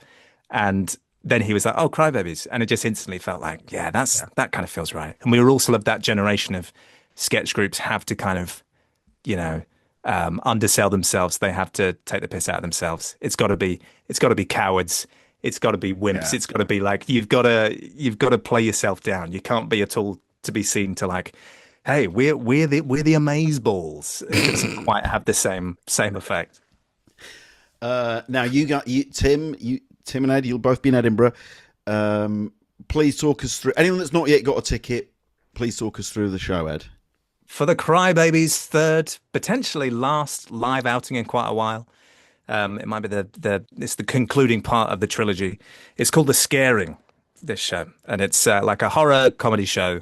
C: And then he was like, oh, Crybabies. And it just instantly felt like, that kind of feels right. And we were also of that generation of sketch groups have to kind of, undersell themselves. They have to take the piss out of themselves. It's got to be cowards. It's got to be wimps. Yeah. It's got to be like, you've got to play yourself down. You can't be at all to be seen to like, hey, we're the amazeballs. It doesn't quite have the same effect.
A: Now Tim and Ed, you'll both be in Edinburgh. Please talk us through. Anyone that's not yet got a ticket, please talk us through the show, Ed.
C: For the Crybabies' third, potentially last live outing in quite a while. It might be it's the concluding part of the trilogy. It's called The Scaring, this show. And it's like a horror comedy show.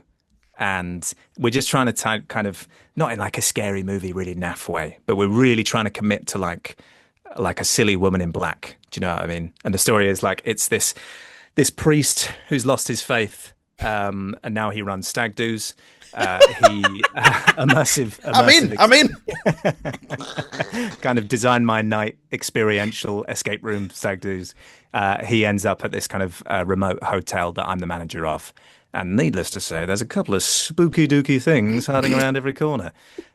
C: And we're just trying to kind of, not in like a scary movie, really naff way, but we're really trying to commit to like a silly woman in black. Do you know what I mean? And the story is like, it's this priest who's lost his faith, and now he runs stag do's. Immersive. I'm in. Kind of design my night experiential escape room stag do's. He ends up at this kind of remote hotel that I'm the manager of. And needless to say, there's a couple of spooky dooky things hiding around every corner.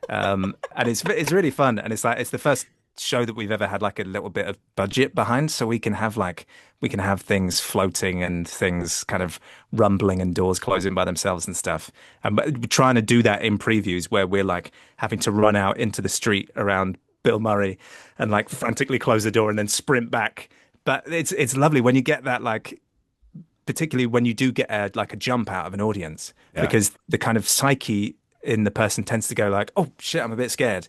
C: And it's really fun. And it's the first show that we've ever had like a little bit of budget behind, so we can have things floating and things kind of rumbling and doors closing by themselves and stuff. And but we're trying to do that in previews where we're like having to run out into the street around Bill Murray and like frantically close the door and then sprint back. But it's lovely when you get that, like particularly when you do get like a jump out of an audience, because the kind of psyche in the person tends to go like, oh shit, I'm a bit scared.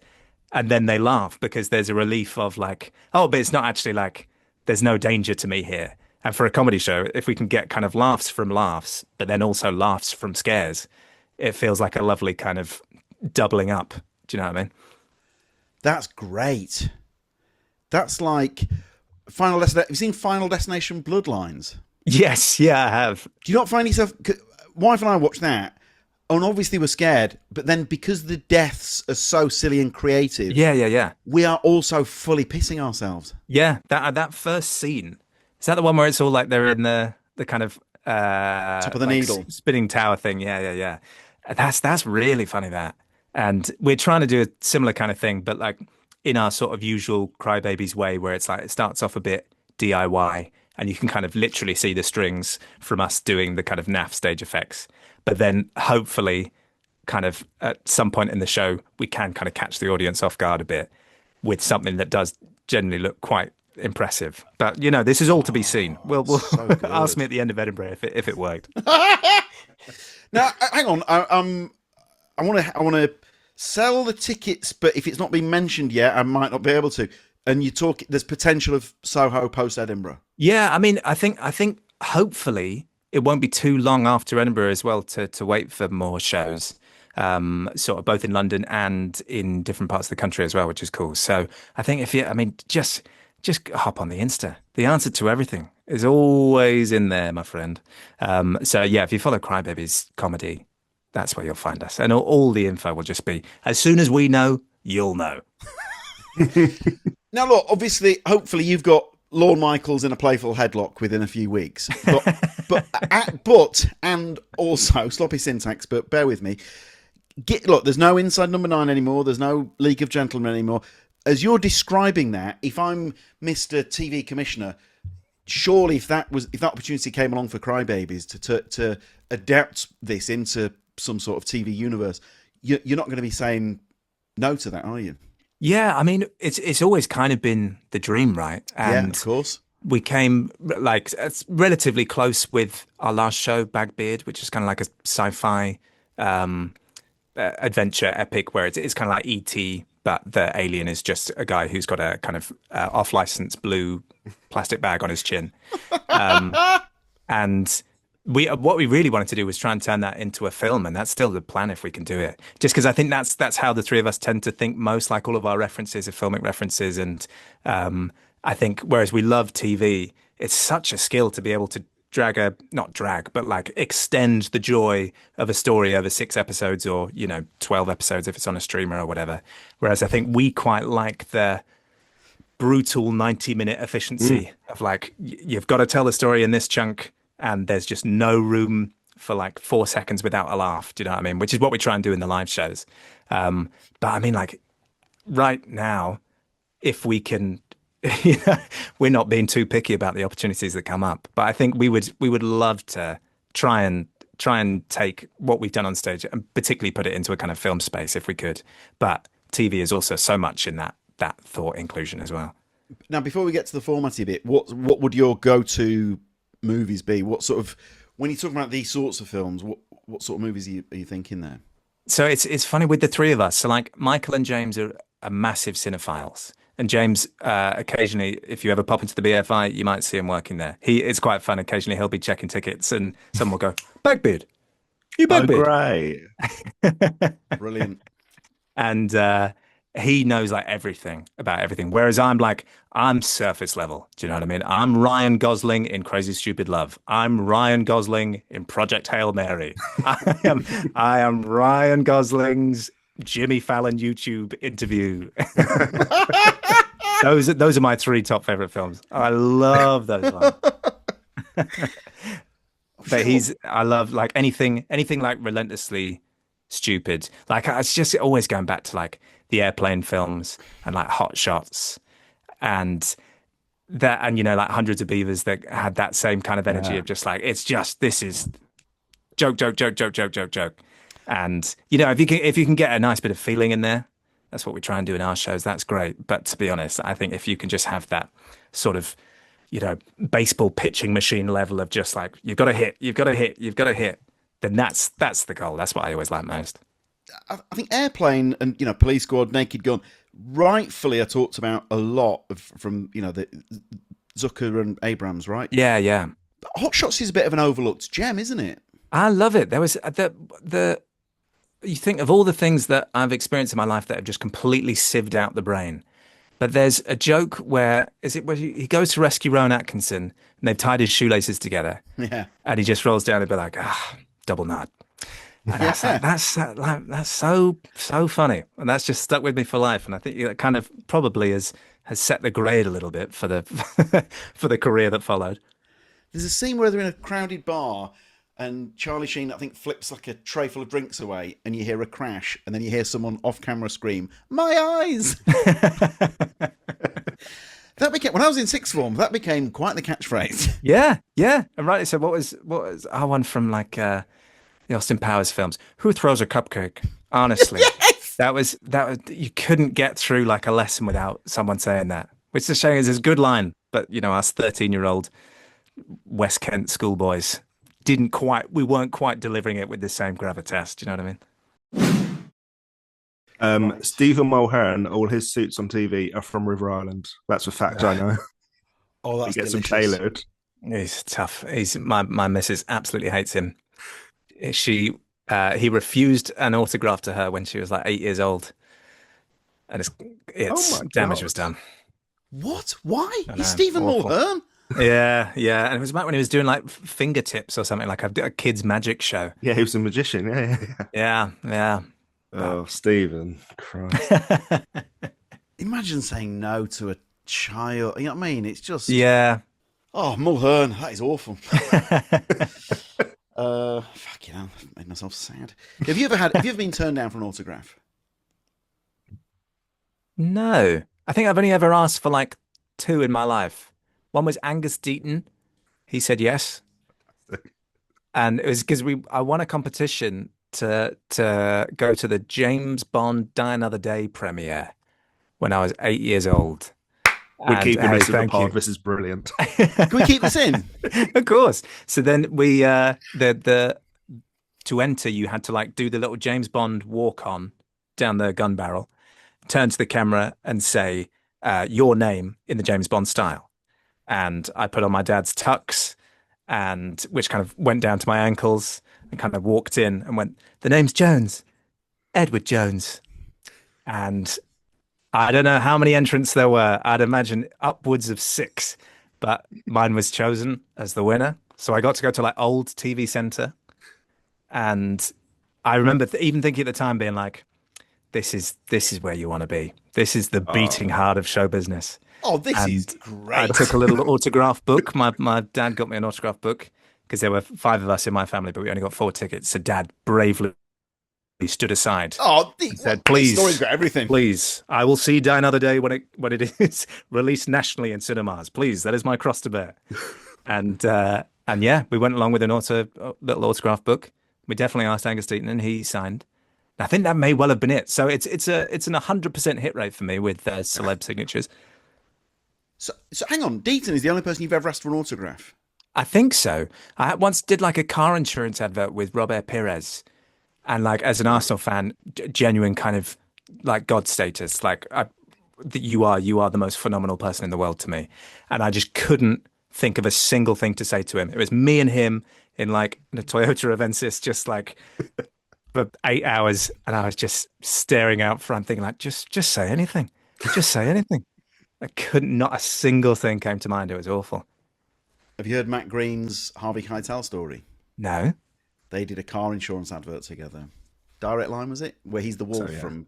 C: And then they laugh because there's a relief of like, oh, but it's not actually like, there's no danger to me here. And for a comedy show, if we can get kind of laughs from laughs, but then also laughs from scares, it feels like a lovely kind of doubling up. Do you know what I mean?
A: That's great. That's like Final Destination. Have you seen Final Destination Bloodlines?
C: Yes, yeah, I have.
A: Do you not find yourself... Wife and I watched that, and obviously we're scared, but then because the deaths are so silly and creative...
C: Yeah.
A: We are also fully pissing ourselves.
C: Yeah, that first scene, is that the one where it's all like they're in the kind of...
A: Top of the
C: like
A: needle.
C: Spinning tower thing, yeah. That's really funny, that. And we're trying to do a similar kind of thing, but like in our sort of usual Crybabies way, where it's like it starts off a bit DIY, and you can kind of literally see the strings from us doing the kind of naff stage effects. But then hopefully kind of at some point in the show, we can kind of catch the audience off guard a bit with something that does generally look quite impressive. But, you know, this is all to be seen. We'll
A: So
C: ask me at the end of Edinburgh if it worked.
A: Now, hang on. I want to sell the tickets, but if it's not been mentioned yet, I might not be able to. And you talk, there's potential of Soho post Edinburgh.
C: Yeah, I mean, I think hopefully it won't be too long after Edinburgh as well to wait for more shows, sort of both in London and in different parts of the country as well, which is cool. So I think just hop on the Insta. The answer to everything is always in there, my friend. So yeah, if you follow Crybabies Comedy, that's where you'll find us. And all the info will just be, as soon as we know, you'll know.
A: Now, look, obviously, hopefully you've got Lorne Michaels in a playful headlock within a few weeks. But and also, sloppy syntax, but bear with me. Look, there's no Inside Number 9 anymore. There's no League of Gentlemen anymore. As you're describing that, if I'm Mr. TV Commissioner, surely if that opportunity came along for Crybabies to adapt this into some sort of TV universe, you're not going to be saying no to that, are you?
C: Yeah, I mean, it's always kind of been the dream, right? And
A: yeah, of course.
C: We came like relatively close with our last show, Bagbeard, which is kind of like a sci-fi adventure epic where it's kind of like E.T., but the alien is just a guy who's got a kind of off-license blue plastic bag on his chin. And what we really wanted to do was try and turn that into a film, and that's still the plan if we can do it. Just because I think that's how the three of us tend to think most. Like all of our references are filmic references, and I think whereas we love TV, it's such a skill to be able to but like extend the joy of a story over 6 episodes or 12 episodes if it's on a streamer or whatever. Whereas I think we quite like the brutal 90-minute efficiency of like you've got to tell the story in this chunk. And there's just no room for like 4 seconds without a laugh. Do you know what I mean? Which is what we try and do in the live shows. But I mean, like right now, if we can, we're not being too picky about the opportunities that come up. But I think we would love to try and take what we've done on stage and particularly put it into a kind of film space if we could. But TV is also so much in that thought inclusion as well.
A: Now, before we get to the formatty bit, what would your go-to movies be? What sort of, when you talk about these sorts of films, what sort of movies are you thinking there?
C: So it's funny with the three of us. So like Michael and James are massive cinephiles, and James occasionally, if you ever pop into the BFI, you might see him working there. It's quite fun. Occasionally he'll be checking tickets, and someone will go, "Bagbeard, you Bagbeard."
B: Oh, great!
A: Brilliant.
C: And he knows like everything about everything. Whereas I'm surface level. Do you know what I mean? I'm Ryan Gosling in Crazy Stupid Love. I'm Ryan Gosling in Project Hail Mary. I am Ryan Gosling's Jimmy Fallon YouTube interview. Those are my 3 top favorite films. I love those ones. But I love like anything like relentlessly stupid. Like it's just always going back to like the airplane films and like Hot Shots and that, and like Hundreds of Beavers that had that same kind of energy of just like, this is joke, joke, joke, joke, joke, joke, joke. And if you can get a nice bit of feeling in there, that's what we try and do in our shows. That's great. But to be honest, I think if you can just have that sort of, baseball pitching machine level of just like, you've got to hit, you've got to hit, you've got to hit, then that's the goal. That's what I always like most.
A: I think Airplane and Police Squad, Naked Gun, rightfully are talked about a lot from the Zucker and Abrams, right?
C: Yeah, yeah.
A: But Hot Shots is a bit of an overlooked gem, isn't it?
C: I love it. There was you think of all the things that I've experienced in my life that have just completely sieved out the brain. But there's a joke where he goes to rescue Rowan Atkinson and they've tied his shoelaces together.
A: Yeah.
C: And he just rolls down and be like, double knot. And that's so funny. And that's just stuck with me for life. And I think that kind of probably has set the grade a little bit for the for the career that followed.
A: There's a scene where they're in a crowded bar and Charlie Sheen, I think, flips like a tray full of drinks away and you hear a crash and then you hear someone off camera scream, "My eyes!" That became, when I was in sixth form, that became quite the catchphrase.
C: Yeah, yeah. And rightly so. What was our one from like the Austin Powers films? Who throws a cupcake? Honestly.
A: Yes!
C: That was you couldn't get through like a lesson without someone saying that. Which is a shame, is a good line. But us 13-year-old West Kent schoolboys we weren't quite delivering it with the same gravitas. Do you know what I mean?
B: Stephen Mulhern, all his suits on TV are from River Island. That's a fact I know.
A: Oh, that's
B: he gets them
A: delicious.
B: tailored.
C: He's tough. My missus absolutely hates him. He refused an autograph to her when she was like 8 years old, and it's damage was done.
A: What? Why? He's Stephen Mulhern.
C: Yeah, yeah. And it was back when he was doing like fingertips or something, like a kid's magic show.
B: Yeah, he was a magician.
C: Yeah.
B: Oh, Stephen. Christ.
A: Imagine saying no to a child. You know what I mean? It's just...
C: Yeah.
A: Oh, Mulhern. That is awful. Fucking hell. I've made myself sad. Have you ever been turned down for an autograph?
C: No. I think I've only ever asked for like 2 in my life. One was Angus Deaton. He said yes. And it was because I won a competition to go to the James Bond Die Another Day premiere when I was 8 years old.
B: We're keeping this in the pod. This is brilliant.
A: Can we keep this in?
C: Of course. So then we to enter, you had to like do the little James Bond walk on down the gun barrel, turn to the camera and say your name in the James Bond style. And I put on my dad's tux, and which kind of went down to my ankles, and kind of walked in and went, "The name's Jones, Edward Jones." And I don't know how many entrants there were. I'd imagine upwards of 6, but mine was chosen as the winner. So I got to go to like old TV Centre, and I remember even thinking at the time, being like, "This is where you want to be. This is the beating heart of show business."
A: Oh, this is great.
C: I took a little autograph book. My dad got me an autograph book because there were 5 of us in my family, but we only got 4 tickets. So Dad bravely stood aside.
A: Oh,
C: and said, "Please,
A: story's got everything.
C: Please, I will see Die Another Day when it is released nationally in cinemas. Please, that is my cross to bear." And yeah, we went along with an little autograph book. We definitely asked Angus Deaton, and he signed. I think that may well have been it. So it's an 100% hit rate for me with celeb signatures.
A: So hang on, Deaton is the only person you've ever asked for an autograph?
C: I think so. I once did like a car insurance advert with Robert Perez, and like as an Arsenal fan, genuine kind of like God status. Like you are the most phenomenal person in the world to me, and I just couldn't think of a single thing to say to him. It was me and him in like a Toyota Avensis, just like for 8 hours, and I was just staring out front, thinking like, just say anything, just say anything. Not a single thing came to mind. It was awful.
A: Have you heard Matt Green's Harvey Keitel story?
C: No.
A: They did a car insurance advert together. Direct Line, was it? Where he's the wolf from...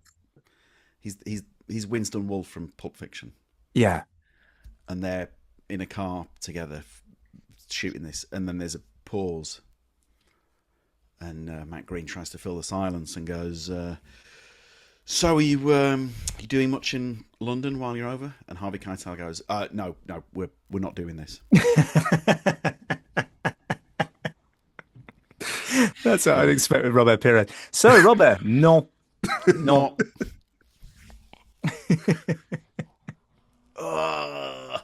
A: He's Winston Wolfe from Pulp Fiction.
C: Yeah.
A: And they're in a car together shooting this, and then there's a pause. And Matt Green tries to fill the silence and goes, So are you doing much in London while you're over? And Harvey Keitel goes, no, we're not doing this.
C: That's what I'd expect with Robert Pires. So, Robert, no.
A: Not.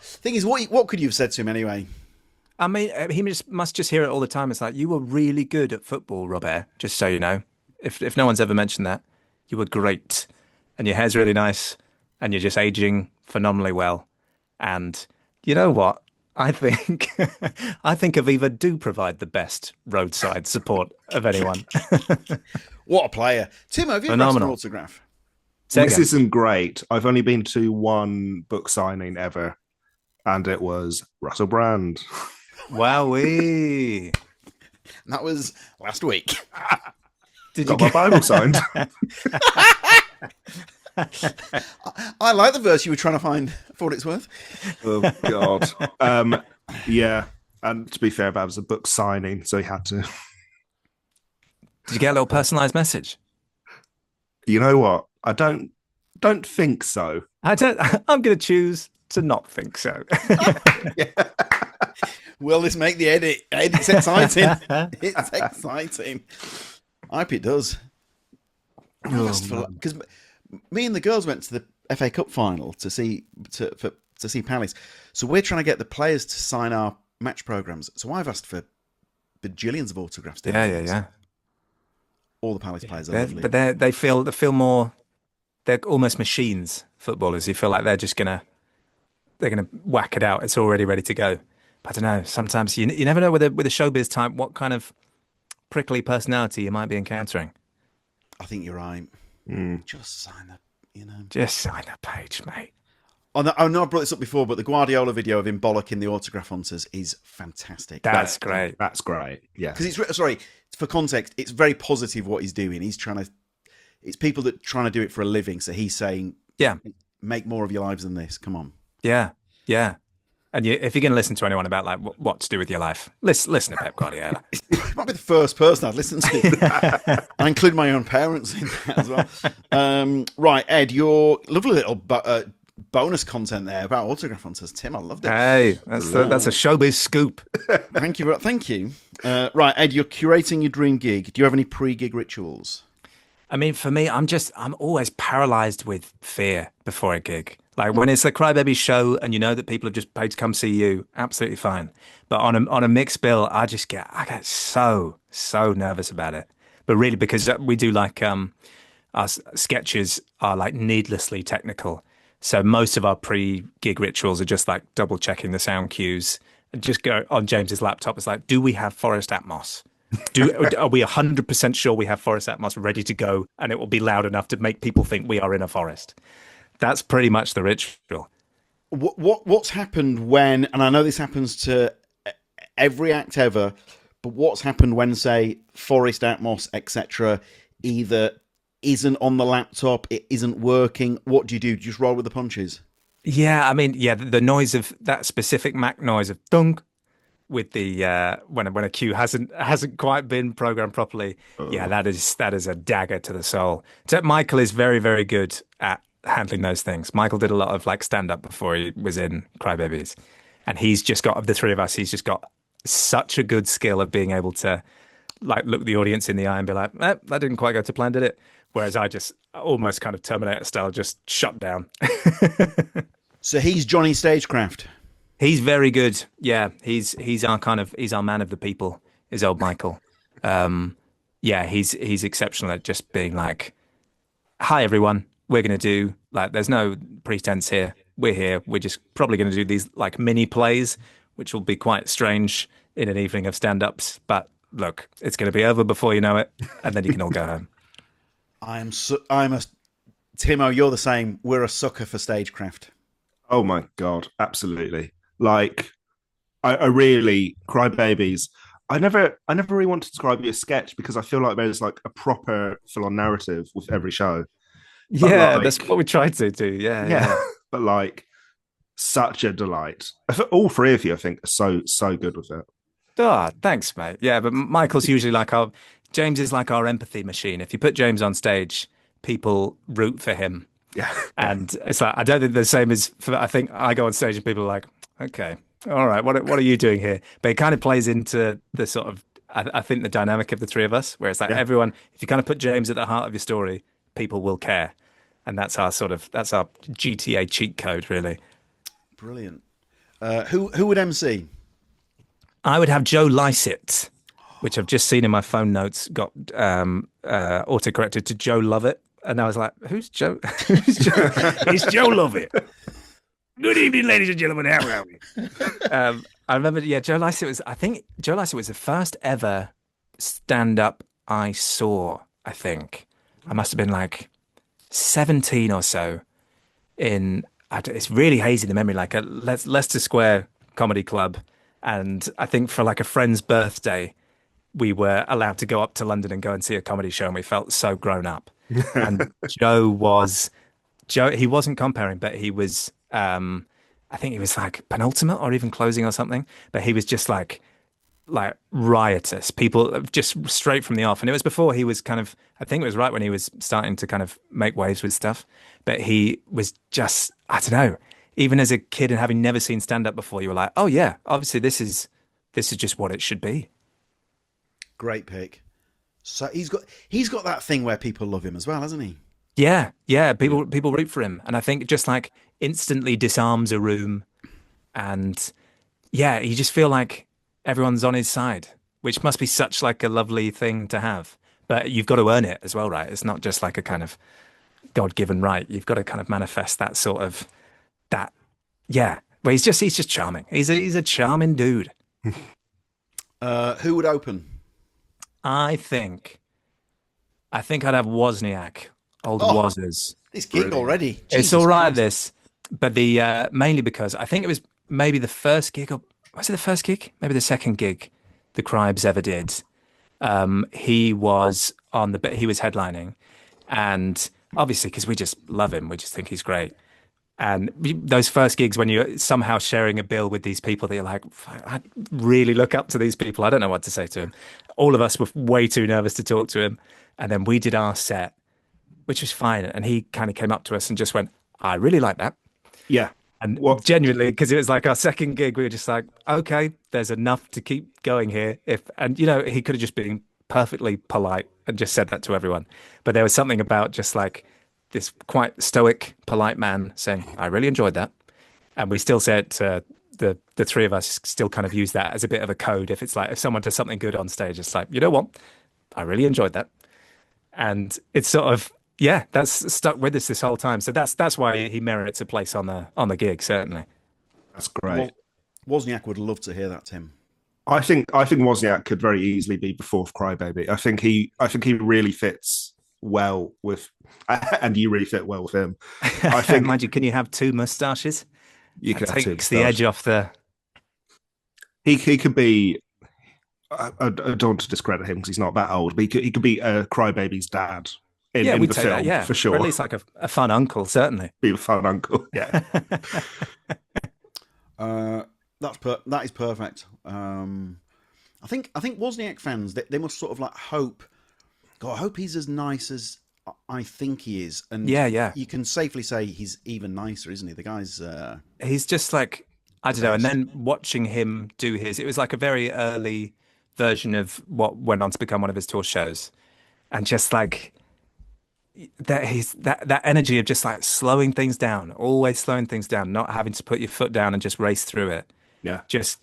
A: Thing is, what could you have said to him anyway?
C: I mean, must just hear it all the time. It's like, you were really good at football, Robert, just so you know. If no one's ever mentioned that, you were great. And your hair's really nice. And you're just aging phenomenally well. And you know what? I think I think Aviva do provide the best roadside support of anyone.
A: What a player. Tim, have you ever asked for an autograph?
B: This isn't great. I've only been to one book signing ever, and it was Russell Brand.
C: Wowee.
A: That was last week.
B: Did you get my Bible signed?
A: I like the verse you were trying to find for what it's worth.
B: Oh, God. Yeah. And to be fair, that was a book signing, so he had to.
C: Did you get a little personalised message?
B: You know what? I don't think so.
C: I'm going to choose to not think so.
A: Will this make the edit? It's exciting. It's exciting. I hope it does. Because me and the girls went to the FA Cup final to see Palace. So we're trying to get the players to sign our match programs. So I've asked for bajillions of autographs.
C: Yeah.
A: All the Palace players are lovely.
C: But they feel more. They're almost machines. Footballers. You feel like they're gonna whack it out. It's already ready to go. But I don't know. Sometimes you never know with a showbiz type what kind of prickly personality you might be encountering.
A: I think you're right. Just sign the,
C: Just sign the page, mate.
A: I know I brought this up before, but the Guardiola video of him bollocking the autograph hunters is fantastic.
C: That's great.
B: That's great. Yeah.
A: Because for context, it's very positive what he's doing. It's people that are trying to do it for a living. So he's saying,
C: yeah,
A: make more of your lives than this. Come on.
C: Yeah. And if you're going to listen to anyone about like what to do with your life, listen to Pep Guardiola.
A: He might be the first person I'd listen to. I include my own parents in that as well. Right, Ed, your lovely little bonus content there about autograph hunters. Tim, I loved it.
C: Hey, that's a showbiz scoop.
A: Thank you. Right, Ed, you're curating your dream gig. Do you have any pre-gig rituals?
C: I mean, for me, I'm always paralyzed with fear before a gig. Like when it's a Crybaby show and you know that people have just paid to come see you, absolutely fine. But on a mixed bill, I get so nervous about it. But really, because we do like our sketches are like needlessly technical. So most of our pre-gig rituals are just like double checking the sound cues and just go on James's laptop. It's like, do we have Forest Atmos? Are we 100% sure we have Forest Atmos ready to go and it will be loud enough to make people think we are in a forest? That's pretty much the ritual.
A: What's happened when, and I know this happens to every act ever, but what's happened when, say, Forest Atmos, etc., either isn't on the laptop, it isn't working? What do? Do you just roll with the punches?
C: Yeah, I mean, the noise of that specific Mac noise of thunk with the when a cue hasn't quite been programmed properly. Yeah, that is a dagger to the soul. So Michael is very, very good at handling those things. Michael did a lot of like stand up before he was in Crybabies, and he's just got, of the three of us, he's just got such a good skill of being able to like look the audience in the eye and be like, that didn't quite go to plan, did it? Whereas I just almost kind of Terminator style just shut down.
A: So he's Johnny Stagecraft.
C: He's very good. Yeah, he's our man of the people, is old Michael. He's exceptional at just being like, hi everyone, we're going to do, like, there's no pretense here. We're here. We're just probably going to do these like mini plays, which will be quite strange in an evening of stand-ups. But look, it's going to be over before you know it, and then you can all go home.
A: Timo, you're the same. We're a sucker for stagecraft.
B: Oh my God, absolutely. Like, I really, Crybabies, I never really want to describe it as sketch because I feel like there's like a proper full-on narrative with every show. But
C: yeah, that's what we tried to do. Yeah.
B: But like, such a delight. All three of you, I think, are so good with it.
C: Oh, thanks, mate. Yeah, but Michael's usually like James is like our empathy machine. If you put James on stage, people root for him.
B: Yeah.
C: And it's like, I don't think the same as I think I go on stage and people are like, okay, all right, what are you doing here? But it kind of plays into the sort of, I think the dynamic of the three of us, where it's like
B: Yeah.
C: everyone, if you kind of put James at the heart of your story, people will care. And that's our GTA cheat code, really.
A: Brilliant. Who would MC?
C: I would have Joe Lycett, which I've just seen in my phone notes got autocorrected to Joe Lovett. And I was like, who's Joe? Who's Joe? It's Joe Lovett. Good evening, ladies and gentlemen. How are we? I remember, Joe Lycett was, I think Joe Lycett was the first ever stand-up I saw, I think. I must have been like 17 or so it's really hazy, the memory, like a Leicester Square Comedy Club. And I think for like a friend's birthday, we were allowed to go up to London and go and see a comedy show, and we felt so grown up. And Joe, he wasn't comparing, but he was, I think he was like penultimate or even closing or something, but he was just like riotous. People just straight from the off. And it was before he was kind of, I think it was right when he was starting to kind of make waves with stuff, but he was just, I don't know, even as a kid and having never seen stand up before, you were like, oh yeah, obviously this is just what it should be.
A: Great pick. So he's got that thing where people love him as well, hasn't he?
C: Yeah. People root for him. And I think just like instantly disarms a room. And yeah, you just feel like everyone's on his side, which must be such like a lovely thing to have. But you've got to earn it as well, right? It's not just like a kind of God-given right. You've got to kind of manifest that sort of that. Yeah. Well, he's just charming. He's a charming dude.
A: Who would open?
C: I think I'd have Wozniak, old Wozzers.
A: This gig already.
C: It's
A: Jesus
C: all right,
A: Christ.
C: this, but the mainly because I think it was maybe the first gig, or was it the first gig? Maybe the second gig the Cribes ever did. He was he was headlining, and obviously because we just love him, we just think he's great. And those first gigs when you're somehow sharing a bill with these people that you're like, I really look up to these people. I don't know what to say to him. All of us were way too nervous to talk to him. And then we did our set, which was fine. And he kind of came up to us and just went, I really like that.
B: Yeah.
C: And genuinely, because it was like our second gig, we were just like, okay, there's enough to keep going here. And he could have just been perfectly polite and just said that to everyone. But there was something about just like this quite stoic, polite man saying, I really enjoyed that. And we still said the three of us still kind of use that as a bit of a code. If it's like, if someone does something good on stage, it's like, you know what? I really enjoyed that. And it's sort of, yeah, that's stuck with us this whole time. So that's why he merits a place on the gig, certainly.
B: That's great.
A: Wozniak would love to hear that, Tim.
B: I think Wozniak could very easily be the fourth Crybaby. I think he really fits well with, and you really fit well with him. I think,
C: mind you, can you have two mustaches?
B: You can have two
C: takes the edge off the.
B: He could be. I don't want to discredit him because he's not that old, but he could be a Crybaby's dad in the film,
C: that,
B: for sure.
C: Or at least like a fun uncle, certainly.
B: Be a fun uncle, yeah.
A: That is perfect. I think Wozniak fans they must sort of like hope. God, I hope he's as nice as I think he is. And
C: yeah.
A: You can safely say he's even nicer, isn't he? The guy's
C: he's just like, I don't know. And then watching him do it was like a very early version of what went on to become one of his tour shows, and just like that energy of just like slowing things down, always slowing things down, not having to put your foot down and just race through it.
B: Yeah,
C: just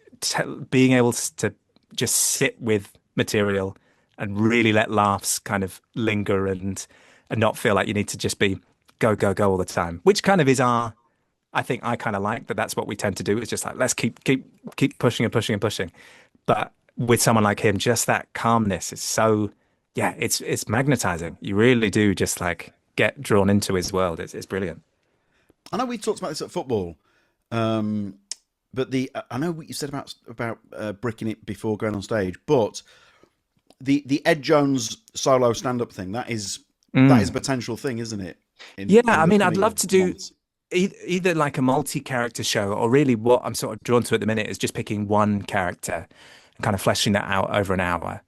C: being able to just sit with material and really let laughs kind of linger and not feel like you need to just be go all the time, which kind of is I think I kind of like that. That's what we tend to do. It's just like, let's keep pushing and pushing and pushing. But with someone like him, just that calmness is so, yeah, it's magnetizing. You really do just like get drawn into his world. It's brilliant.
A: I know we talked about this at football, but I know what you said about bricking it before going on stage, but the Ed Jones solo stand-up thing, that is a potential thing, isn't it?
C: I mean, I'd love to do either like a multi-character show, or really what I'm sort of drawn to at the minute is just picking one character and kind of fleshing that out over an hour.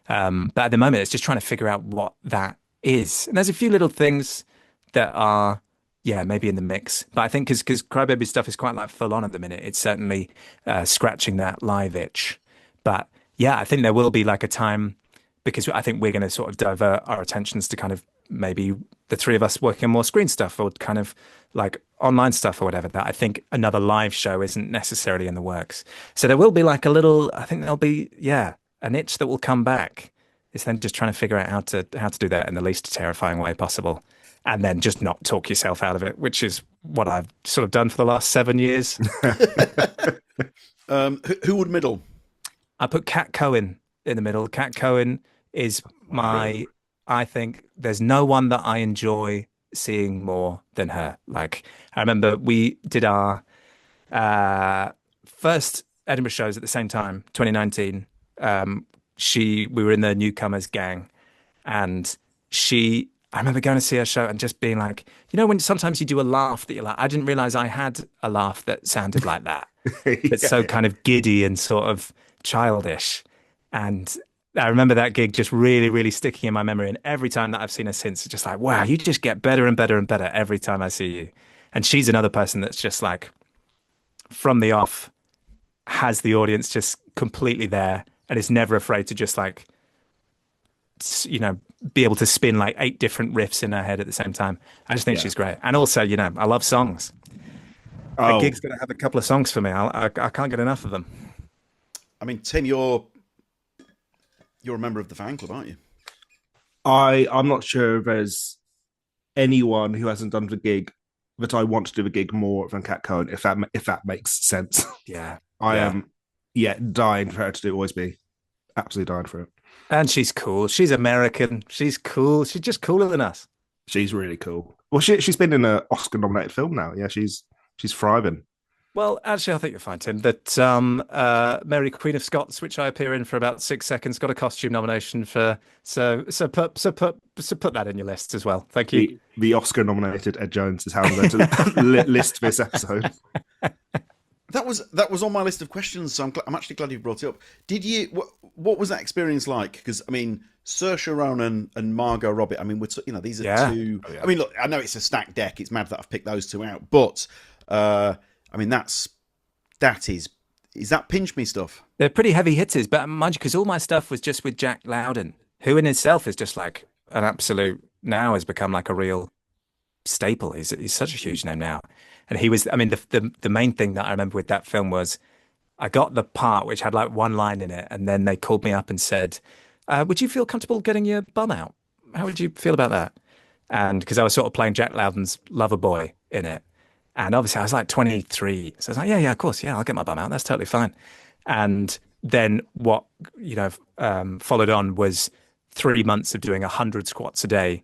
C: But at the moment, it's just trying to figure out what that is. And there's a few little things that are, yeah, maybe in the mix. But I think because Crybaby stuff is quite like full on at the minute, it's certainly scratching that live itch. But yeah, I think there will be like a time because I think we're going to sort of divert our attentions to kind of maybe the three of us working on more screen stuff or kind of like online stuff or whatever. That I think another live show isn't necessarily in the works. So there will be like a little, I think there'll be, yeah, an itch that will come back. It's then just trying to figure out how to do that in the least terrifying way possible, and then just not talk yourself out of it, which is what I've sort of done for the last 7 years.
A: Who would middle?
C: I put Kat Cohen in the middle. Kat Cohen is my. I think there's no one that I enjoy seeing more than her. Like I remember we did our first Edinburgh shows at the same time, 2019. We were in the newcomers gang, and I remember going to see her show and just being like, when sometimes you do a laugh that you're like, I didn't realize I had a laugh that sounded like that. It's so kind of giddy and sort of childish. And I remember that gig just really, really sticking in my memory. And every time that I've seen her since, it's just like, wow, you just get better and better and better every time I see you. And she's another person that's just like, from the off, has the audience just completely there and is never afraid to just like, be able to spin like 8 different riffs in her head at the same time. I just think she's great. And also, I love songs. A gig's going to have a couple of songs for me. I can't get enough of them.
A: I mean, Tim, you're a member of the fan club, aren't you?
B: I'm not sure there's anyone who hasn't done the gig that I want to do the gig more than Kat Cohen, if that makes sense.
C: Yeah.
B: I am dying for her to do Always Be. Absolutely dying for it.
C: And she's cool. She's American. She's cool. She's just cooler than us.
B: She's really cool. Well, she's been in an Oscar-nominated film now. Yeah, she's thriving.
C: Well, actually, I think you'll find, Tim, that Mary Queen of Scots, which I appear in for about 6 seconds, got a costume nomination for. So put that in your list as well. Thank you.
B: The Oscar-nominated Ed Jones is how I'm going to list this episode.
A: That was on my list of questions, so I'm actually glad you brought it up. Did you? What was that experience like? Because I mean, Saoirse Ronan and Margot Robbie. I mean, these are two. Oh, yeah. I mean, look, I know it's a stacked deck. It's mad that I've picked those two out, but I mean, is that pinch me stuff?
C: They're pretty heavy hitters, but mind you, because all my stuff was just with Jack Lowden, who in himself is just like an absolute. Now has become like a real staple. He's such a huge name now. And he was, I mean, the main thing that I remember with that film was I got the part which had like one line in it, and then they called me up and said, would you feel comfortable getting your bum out? How would you feel about that? And because I was sort of playing Jack Lowden's lover boy in it. And obviously I was like 23. So I was like, yeah, of course. Yeah, I'll get my bum out. That's totally fine. And then what, followed on was 3 months of doing 100 squats a day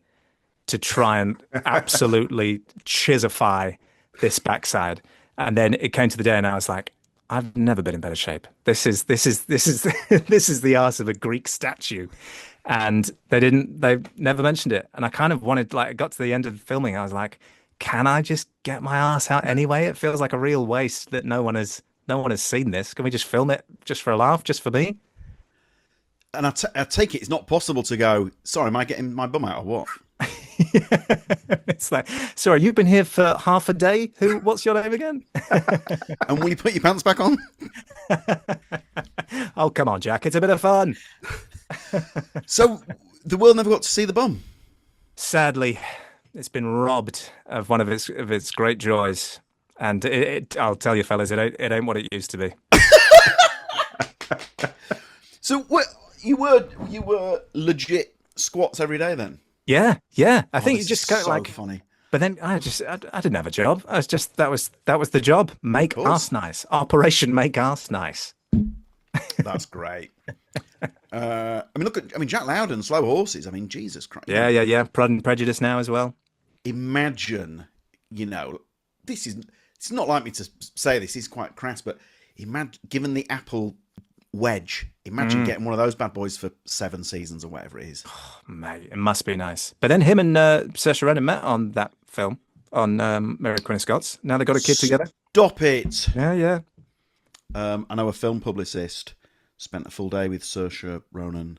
C: to try and absolutely chisify this backside. And then it came to the day and I was like, I've never been in better shape. This is this is the arse of a Greek statue. And they never mentioned it. And I kind of wanted, like, I got to the end of the filming. I was like, can I just get my ass out anyway? It feels like a real waste that no one has seen this. Can we just film it just for a laugh, just for me?
A: And I take it it's not possible to go, sorry, am I getting my bum out or what?
C: It's like, sorry, you've been here for half a day. What's your name again?
A: And will you put your pants back on?
C: Oh, come on, Jack. It's a bit of fun.
A: So the world never got to see the bum?
C: Sadly, it's been robbed of one of its great joys. And I'll tell you, fellas, it ain't what it used to be.
A: So what, you were legit squats every day then?
C: Yeah. I think it's just kind of like
A: funny.
C: But then I didn't have a job. I was just that was the job. Make arse nice. Operation Make Arse Nice.
A: That's great. I mean, Jack Lowden, Slow Horses. I mean, Jesus Christ.
C: Yeah. Pride and Prejudice now as well.
A: Imagine, it's not like me to say this. It's quite crass, but imagine given the Apple wedge. Imagine getting one of those bad boys for 7 seasons or whatever it is.
C: Oh, mate, it must be nice. But then him and Saoirse Ronan met on that film on Mary Queen of Scots. Now they've got a kid together.
A: Stop it.
C: Yeah.
A: I know a film publicist spent a full day with Saoirse Ronan,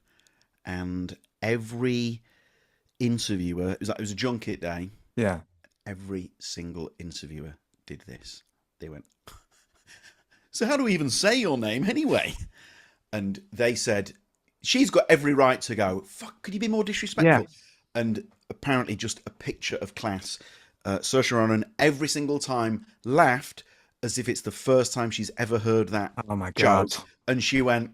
A: and every interviewer, it was a junket day.
C: Yeah.
A: Every single interviewer did this. They went, so how do we even say your name anyway? And they said, she's got every right to go, fuck, could you be more disrespectful?
C: Yeah.
A: And apparently just a picture of class. Saoirse Ronan every single time laughed as if it's the first time she's ever heard that
C: Oh my God.
A: joke. And she went,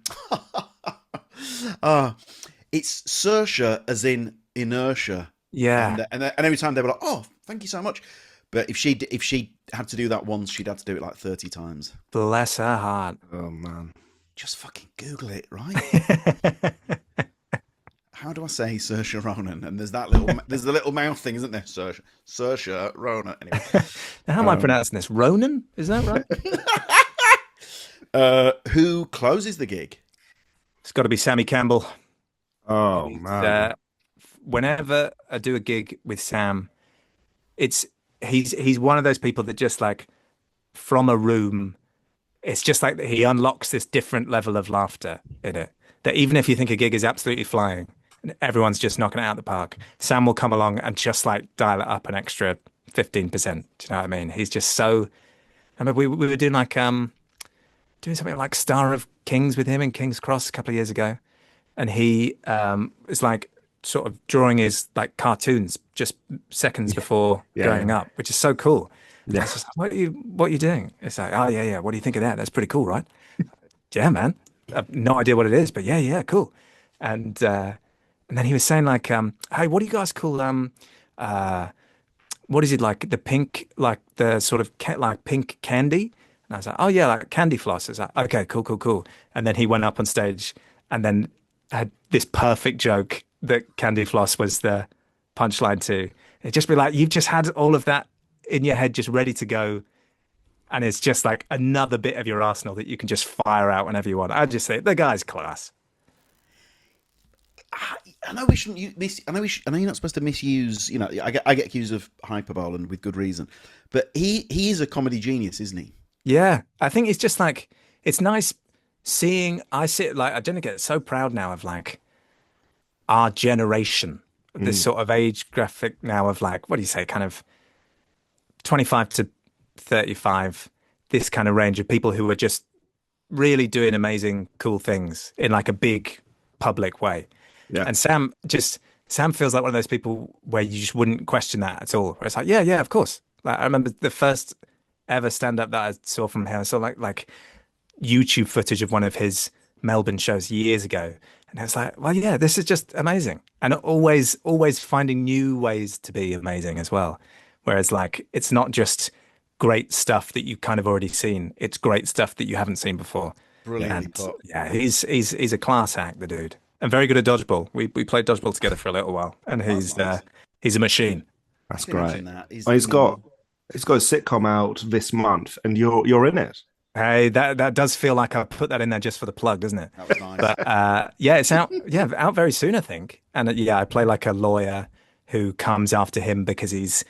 A: it's Saoirse as in inertia.
C: Yeah.
A: And every time they were like, oh, thank you so much. But if she had to do that once, she'd have to do it like 30 times.
C: Bless her heart.
B: Oh man.
A: Just fucking Google it, right? How do I say Saoirse Ronan? And there's the little mouth thing, isn't there? Saoirse Ronan. Anyway,
C: How am I pronouncing this? Ronan? Is that right?
A: who closes the gig?
C: It's got to be Sammy Campbell.
B: Oh man.
C: Whenever I do a gig with Sam, he's one of those people that just like from a room, it's just like he unlocks this different level of laughter in it. That even if you think a gig is absolutely flying, and everyone's just knocking it out of the park, Sam will come along and just like dial it up an extra 15%. Do you know what I mean? He's just so. I mean, we were doing like doing something like Star of Kings with him in King's Cross a couple of years ago, and he is like sort of drawing his like cartoons just seconds before going up, which is so cool. Yeah. Just, what are you doing? It's like, oh yeah. What do you think of that? That's pretty cool, right? Yeah, man. I've no idea what it is, but yeah, cool. And then he was saying like, hey, what do you guys call what is it like the pink, like the sort of like pink candy? And I was like, oh yeah, like candy floss. I was like, okay, cool. And then he went up on stage and then had this perfect joke that candy floss was the punchline to. It'd just be like, you've just had all of that in your head just ready to go. And it's just like another bit of your arsenal that you can just fire out whenever you want. I just say the guy's class.
A: I know we shouldn't I know you're not supposed to misuse. You know, I get accused of hyperbole and with good reason, but he is a comedy genius, isn't he?
C: Yeah, I think it's just like it's nice seeing. I don't get so proud now of like our generation, this sort of age graphic now of like, what do you say, kind of 25 to 35, this kind of range of people who are just really doing amazing, cool things in like a big public way. Yeah. And Sam feels like one of those people where you just wouldn't question that at all. Where it's like, yeah, of course. Like I remember the first ever stand-up that I saw from him. I saw like YouTube footage of one of his Melbourne shows years ago. And I was like, well, yeah, this is just amazing. And always finding new ways to be amazing as well. Whereas like, it's not just great stuff that you've kind of already seen. It's great stuff that you haven't seen before.
A: Brilliantly put.
C: Yeah, he's a class act, the dude. And very good at dodgeball. We played dodgeball together for a little while. And he's a machine.
B: That's great. He's got a sitcom out this month and you're in it.
C: Hey, that does feel like I put that in there just for the plug, doesn't it?
A: That was nice.
C: But yeah, it's out. Yeah, out very soon, I think. And I play like a lawyer who comes after him because he's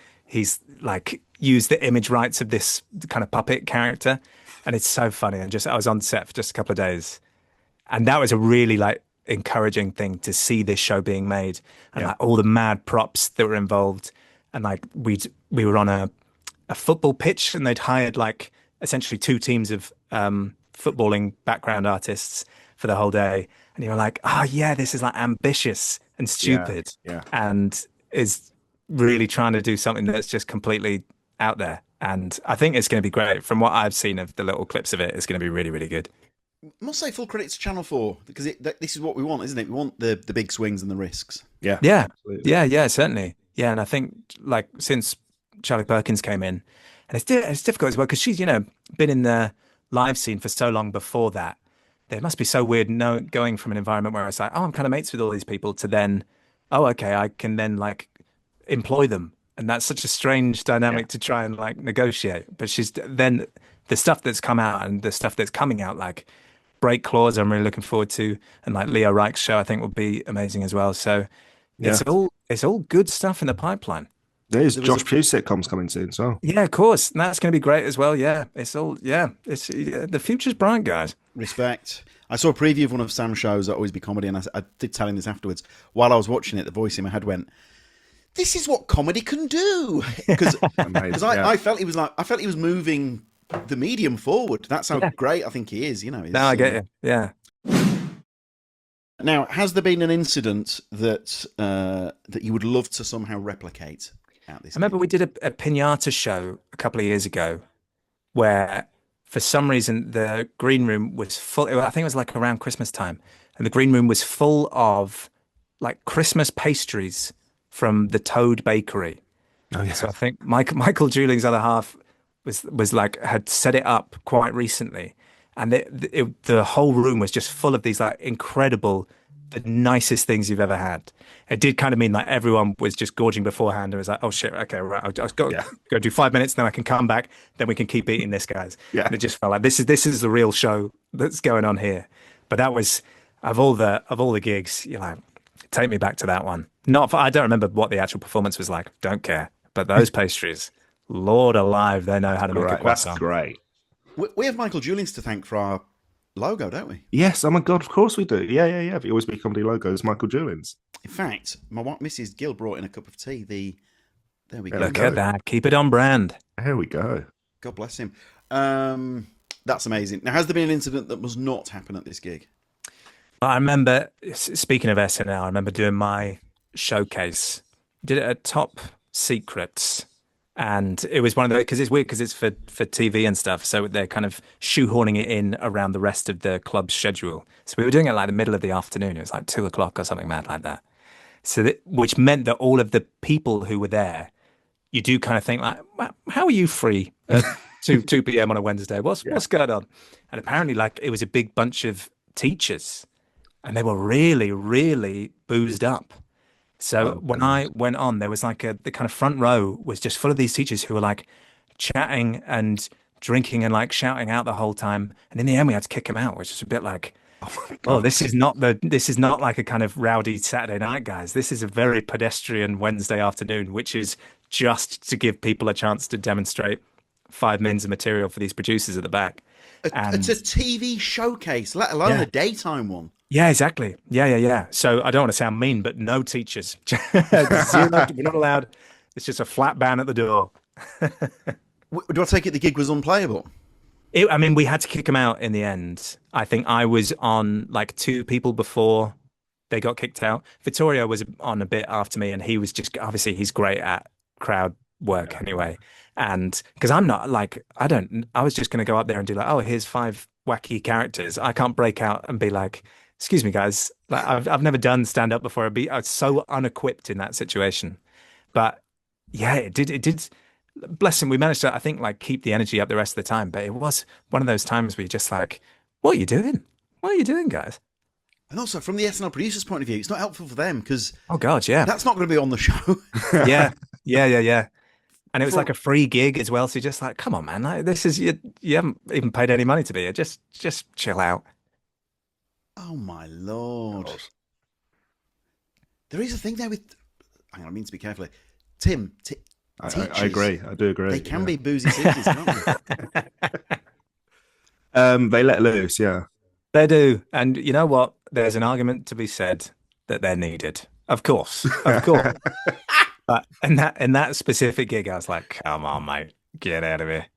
C: like used the image rights of this kind of puppet character, and it's so funny. And I was on set for just a couple of days, and that was a really like encouraging thing to see this show being made, and like all the mad props that were involved, and like we were on a football pitch, and they'd hired like essentially two teams of footballing background artists for the whole day. And you were like, oh yeah, this is like ambitious and stupid and is really trying to do something that's just completely out there. And I think it's going to be great. From what I've seen of the little clips of it, it's going to be really, really good.
A: Must say full credit to Channel 4 because this is what we want, isn't it? We want the big swings and the risks.
C: Yeah, certainly. Yeah, and I think like since Charlie Perkins came in, and it's difficult as well because she's, been in the live scene for so long before that. It must be so weird going from an environment where it's like, oh, I'm kind of mates with all these people to then, oh, okay, I can then like employ them. And that's such a strange dynamic to try and like negotiate. But she's then the stuff that's come out and the stuff that's coming out, like Break Clause, I'm really looking forward to. And like Leo Reich's show, I think will be amazing as well. So it's all good stuff in the pipeline.
B: There's Josh Pugh sitcoms coming soon as well.
C: Yeah, of course. And that's going to be great as well. Yeah, it's the future's bright, guys.
A: Respect. I saw a preview of one of Sam's shows at Always Be Comedy, and I did tell him this afterwards. While I was watching it, the voice in my head went, this is what comedy can do. Because
B: Amazing.
A: I felt he was moving the medium forward. That's how great I think he is. You know.
C: Now I get you. Yeah.
A: Now, has there been an incident that that you would love to somehow replicate at this?
C: I remember we did a pinata show a couple of years ago where for some reason the green room was full. I think it was like around Christmas time, and the green room was full of like Christmas pastries from the Toad Bakery.
B: Oh, yeah.
C: So I think Michael Juling's other half was like had set it up quite recently, and the whole room was just full of these like incredible, the nicest things you've ever had. It did kind of mean like everyone was just gorging beforehand and was like, oh shit, okay, right, I've got go do 5 minutes, then I can come back, then we can keep eating this, guys.
B: Yeah.
C: And it just felt like this is the real show that's going on here. But that was of all the gigs, you're like, take me back to that one. I don't remember what the actual performance was like. Don't care. But those pastries, Lord alive, they know how to make a croissant.
B: That's great.
A: We have Michael Julings to thank for our logo, don't we?
B: Yes, oh my God, of course we do. Yeah. The Always Be Comedy logo is Michael Julings.
A: In fact, my wife, Mrs. Gill, brought in a cup of tea. There we go.
C: Look at that. Keep it on brand.
B: There we go.
A: God bless him. That's amazing. Now, has there been an incident that must not happen at this gig?
C: I remember, speaking of SNL, I remember doing my showcase. Did it at Top Secrets. And it was one of the, because it's weird because it's for TV and stuff. So they're kind of shoehorning it in around the rest of the club's schedule. So we were doing it like the middle of the afternoon. It was like 2 o'clock or something mad like that. So which meant that all of the people who were there, you do kind of think like, well, how are you free at 2 p.m. on a Wednesday? What's going on? And apparently like it was a big bunch of teachers and they were really, really boozed up. So when I went on, there was like the kind of front row was just full of these teachers who were like chatting and drinking and like shouting out the whole time. And in the end, we had to kick them out, which is a bit like, this is not like a kind of rowdy Saturday night, guys. This is a very pedestrian Wednesday afternoon, which is just to give people a chance to demonstrate 5 minutes of material for these producers at the back.
A: It's a TV showcase, let alone a daytime one.
C: Yeah, exactly. Yeah. So I don't want to sound mean, but no teachers. We're not allowed. It's just a flat ban at the door.
A: Do I take it the gig was unplayable?
C: I mean, we had to kick them out in the end. I think I was on like 2 people before they got kicked out. Vittorio was on a bit after me, and he was just, obviously he's great at crowd work anyway. And because I'm not like, I was just going to go up there and do like, oh, here's 5 wacky characters. I can't break out and be like, excuse me, guys. Like, I've never done stand up before. I was so unequipped in that situation. But yeah, it did. Bless him. We managed to, I think, like keep the energy up the rest of the time. But it was one of those times where you're just like, what are you doing? What are you doing, guys?
A: And also from the SNL producer's point of view, it's not helpful for them because that's not going to be on the show.
C: Yeah. And it was like a free gig as well. So you're just like, come on, man. Like, this is you haven't even paid any money to be here. Just chill out.
A: Oh my Lord. There is a thing there with, hang on, I mean to be careful. Tim,
B: I agree. I do agree.
A: They can be boozy teachers, can't
B: they? They let loose, yeah.
C: They do. And you know what? There's an argument to be said that they're needed. Of course. But in that specific gig, I was like, come on, mate. Get out of here.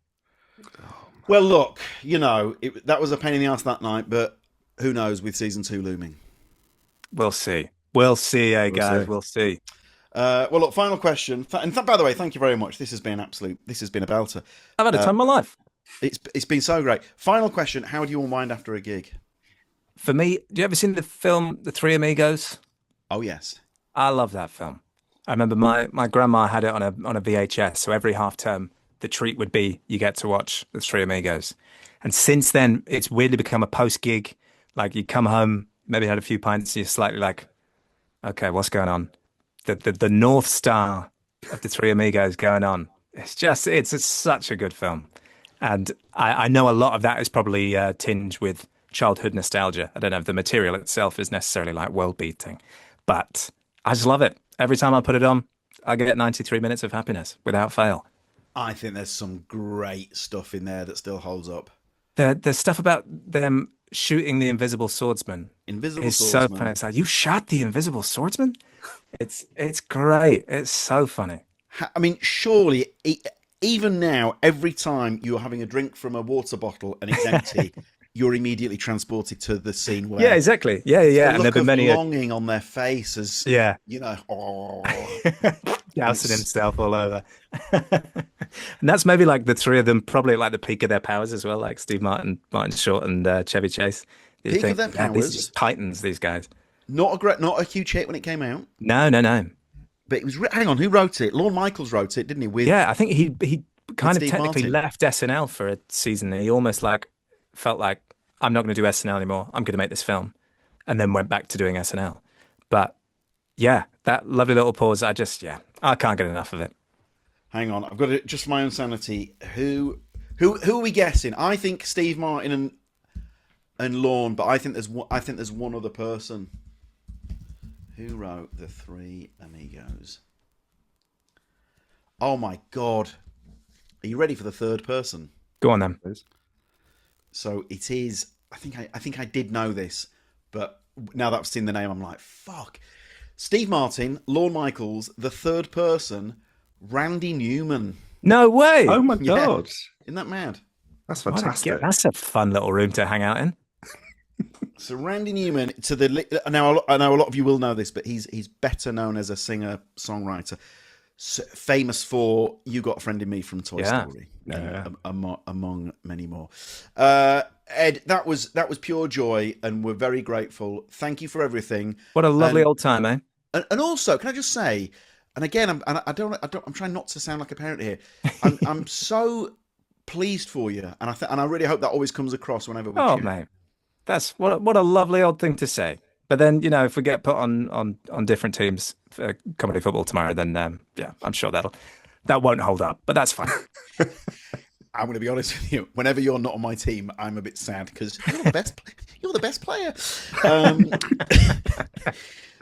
A: Well, look, that was a pain in the ass that night, but who knows with season 2 looming?
C: We'll see. We'll see, guys. We'll see.
A: Well, look, final question. And by the way, thank you very much. This has been a belter.
C: I've had a time of my life.
A: It's been so great. Final question. How do you unwind after a gig?
C: For me, do you ever seen the film The Three Amigos?
A: Oh, yes.
C: I love that film. I remember my grandma had it on a VHS. So every half term, the treat would be you get to watch The Three Amigos. And since then, it's weirdly become a post-gig. Like you come home, maybe had a few pints, you're slightly like, okay, what's going on? The North Star of The Three Amigos going on. It's such a good film. And I know a lot of that is probably tinged with childhood nostalgia. I don't know if the material itself is necessarily like world-beating, but I just love it. Every time I put it on, I get 93 minutes of happiness without fail.
A: I think there's some great stuff in there that still holds up.
C: There's stuff about them shooting the invisible swordsman
A: Invisible
C: It's so
A: Swordsman.
C: funny. It's like, you shot the invisible swordsman? It's great. It's so funny.
A: I mean, surely, even now, every time you're having a drink from a water bottle and it's empty, you're immediately transported to the scene
C: Yeah,
A: where
C: exactly. Yeah,
A: the
C: yeah. And there've
A: look
C: been
A: of
C: many
A: longing on their face as,
C: yeah.
A: you know, oh.
C: Dousing himself all over. And that's maybe like the three of them, probably at like the peak of their powers as well, like Steve Martin, Martin Short, and Chevy Chase. You
A: Peak of
C: think,
A: their
C: yeah, these are
A: powers.
C: just titans, these guys.
A: Not a huge hit when it came out,
C: No, no, no.
A: but it was. Hang on, who wrote it? Lorne Michaels wrote it, didn't he?
C: Yeah, I think he
A: With
C: kind of
A: Steve
C: technically
A: Martin.
C: left SNL for a season. He almost like felt like I'm not going to do SNL anymore. I'm going to make this film, and then went back to doing SNL. But yeah, that lovely little pause. I can't get enough of it.
A: Hang on, I've got it just for my own sanity. Who are we guessing? I think Steve Martin and Lorne, but I think there's one other person. Who wrote The Three Amigos? Oh my God. Are you ready for the third person?
C: Go on then.
A: So it is. I think I did know this, but now that I've seen the name, I'm like, fuck. Steve Martin, Lorne Michaels, the third person, Randy Newman.
C: No way.
B: Oh my
A: Yeah.
B: God.
A: Isn't that mad?
B: That's
C: What a-
B: fantastic.
C: That's a fun little room to hang out in.
A: So Randy Newman, now I know a lot of you will know this, but he's better known as a singer songwriter, famous for "You Got a Friend in Me" from Toy Story, among many more. Ed, that was pure joy, and we're very grateful. Thank you for everything.
C: What a lovely old time, eh?
A: And also, can I just say, and again, I'm trying not to sound like a parent here. I'm so pleased for you, and I really hope that always comes across whenever we
C: Oh,
A: chat.
C: mate. That's what a lovely old thing to say. But then, if we get put on different teams for comedy football tomorrow, then yeah, I'm sure that won't hold up. But that's fine.
A: I'm going to be honest with you. Whenever you're not on my team, I'm a bit sad because you're the best. You're the best player.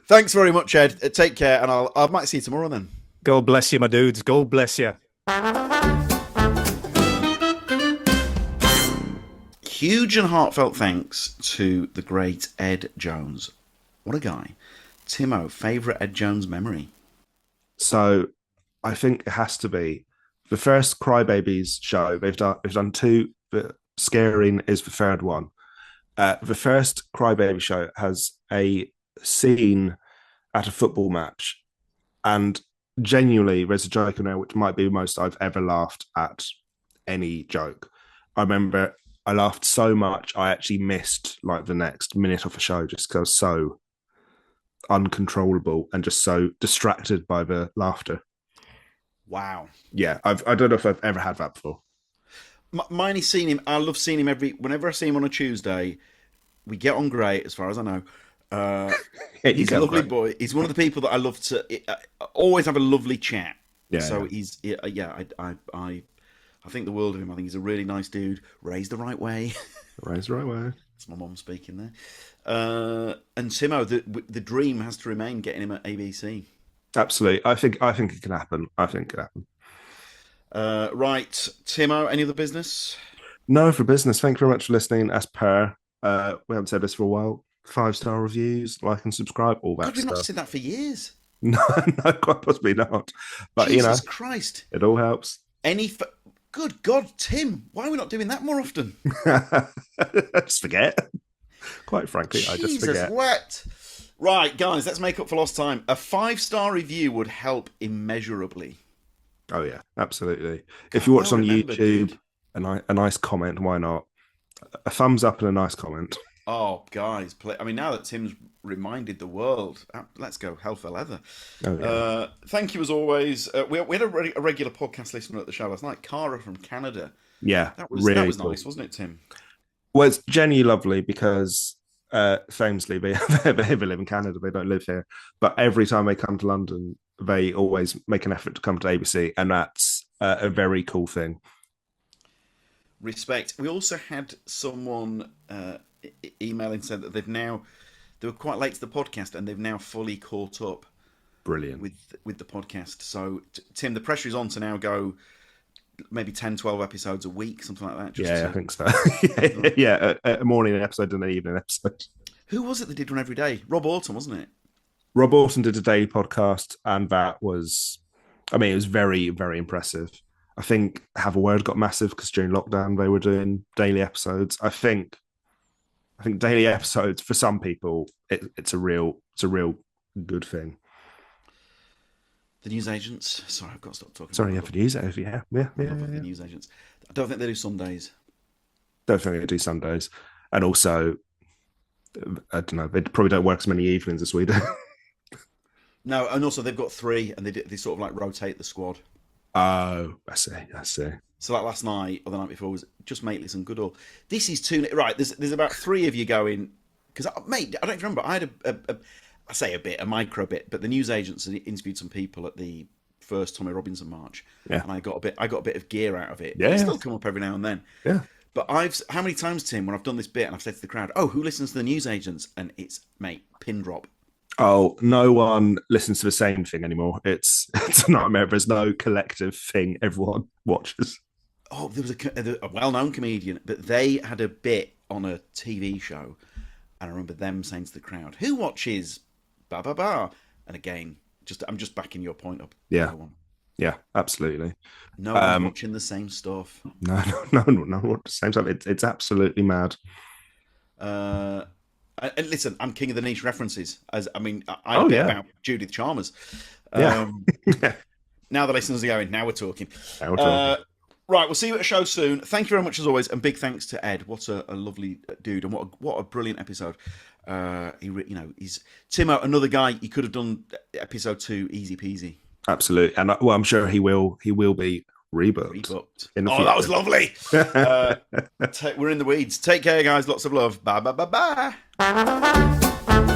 A: Thanks very much, Ed. Take care, and I might see you tomorrow then.
C: God bless you, my dudes. God bless you.
A: Huge and heartfelt thanks to the great Ed Jones. What a guy. Timo, favourite Ed Jones memory?
B: So I think it has to be the first Crybabies show. They've done two. The Scaring is the third one. The first Crybaby show has a scene at a football match, and genuinely, there's a joke in there which might be the most I've ever laughed at any joke. I remember I laughed so much I actually missed like the next minute of the show just because I was so uncontrollable and just so distracted by the laughter.
A: Wow.
B: Yeah, I don't know if I've ever had that before.
A: Mine is seeing him. I love seeing him whenever I see him on a Tuesday. We get on great, as far as I know. He's a lovely boy. He's one of the people that I love to always have a lovely chat.
B: Yeah.
A: So he's I think the world of him. I think he's a really nice dude. Raised the right way.
B: Raised the right way.
A: That's my mum speaking there. And Timo, the dream has to remain getting him at ABC.
B: Absolutely. I think it can happen.
A: Right, Timo, any other business?
B: No, for business. Thank you very much for listening. As per, we haven't said this for a while. 5-star reviews, like and subscribe, all that
A: God, we've
B: stuff.
A: not said that for years.
B: No, quite possibly not. But
A: Jesus Christ.
B: it all helps.
A: Good God, Tim, why are we not doing that more often?
B: I just forget. Quite frankly, I just forget.
A: Jesus, what? Right, guys, let's make up for lost time. A 5-star review would help immeasurably.
B: Oh yeah, absolutely. If you watch on
A: remembered,
B: YouTube,
A: dude.
B: a nice comment, why not? A thumbs up and a nice comment.
A: Oh, guys, now that Tim's reminded the world, let's go hell for leather.
B: Oh, yeah.
A: Thank you as always. We had a regular podcast listener at the show last night, Cara from Canada.
B: Yeah,
A: that was
B: cool.
A: Nice, wasn't it, Tim?
B: Well, it's genuinely lovely because famously they live in Canada, they don't live here. But every time they come to London, they always make an effort to come to ABC, and that's a very cool thing.
A: Respect. We also had someone email and said that they were quite late to the podcast and they've now fully caught up.
B: Brilliant.
A: With the podcast. So Tim, the pressure is on to now go maybe 10-12 episodes a week, something like that.
B: I think so. Yeah, a morning episode and an evening episode.
A: Who was it that did one every day? Rob Orton, wasn't it?
B: Rob Orton did a daily podcast, and that was, I mean, it was very, very impressive. I think Have a Word got massive because during lockdown they were doing daily episodes. I think daily episodes for some people it's a real good thing.
A: The newsagents. Sorry, I've got to stop talking.
B: Sorry, for news, yeah.
A: The newsagents. I don't think they do Sundays.
B: Don't think they do Sundays, and also, I don't know. They probably don't work as many evenings as we do.
A: No, and also they've got 3, and they sort of like rotate the squad.
B: Oh, I see.
A: So like last night or the night before was just Mateless and Goodall. This is 2 right. There's about 3 of you going because mate, I don't even remember. I had a micro bit, but the newsagents interviewed some people at the first Tommy Robinson march, and I got a bit of gear out of it.
B: Yeah,
A: It's still come up every now and then.
B: Yeah.
A: But how many times, Tim, when I've done this bit and I've said to the crowd, "Oh, who listens to the newsagents?" and it's mate, pin drop.
B: Oh, no one listens to the same thing anymore. It's a nightmare. There's no collective thing everyone watches.
A: Oh, there was a well-known comedian, but they had a bit on a TV show, and I remember them saying to the crowd, "Who watches ba ba ba?" And again, I'm just backing your point up.
B: Yeah, yeah, absolutely.
A: No one's watching the same stuff.
B: No, the same stuff. It's absolutely mad.
A: And listen, I'm king of the niche references. About Judith Chalmers.
B: Yeah.
A: Now the listeners are going. Now we're talking. Right, we'll see you at a show soon. Thank you very much as always, and big thanks to Ed. What a lovely dude, and what a brilliant episode. He's Timo, another guy. He could have done episode 2 easy peasy.
B: Absolutely, and I'm sure he will. He will be rebooked.
A: That was lovely. We're in the weeds. Take care, guys. Lots of love. Bye bye bye bye.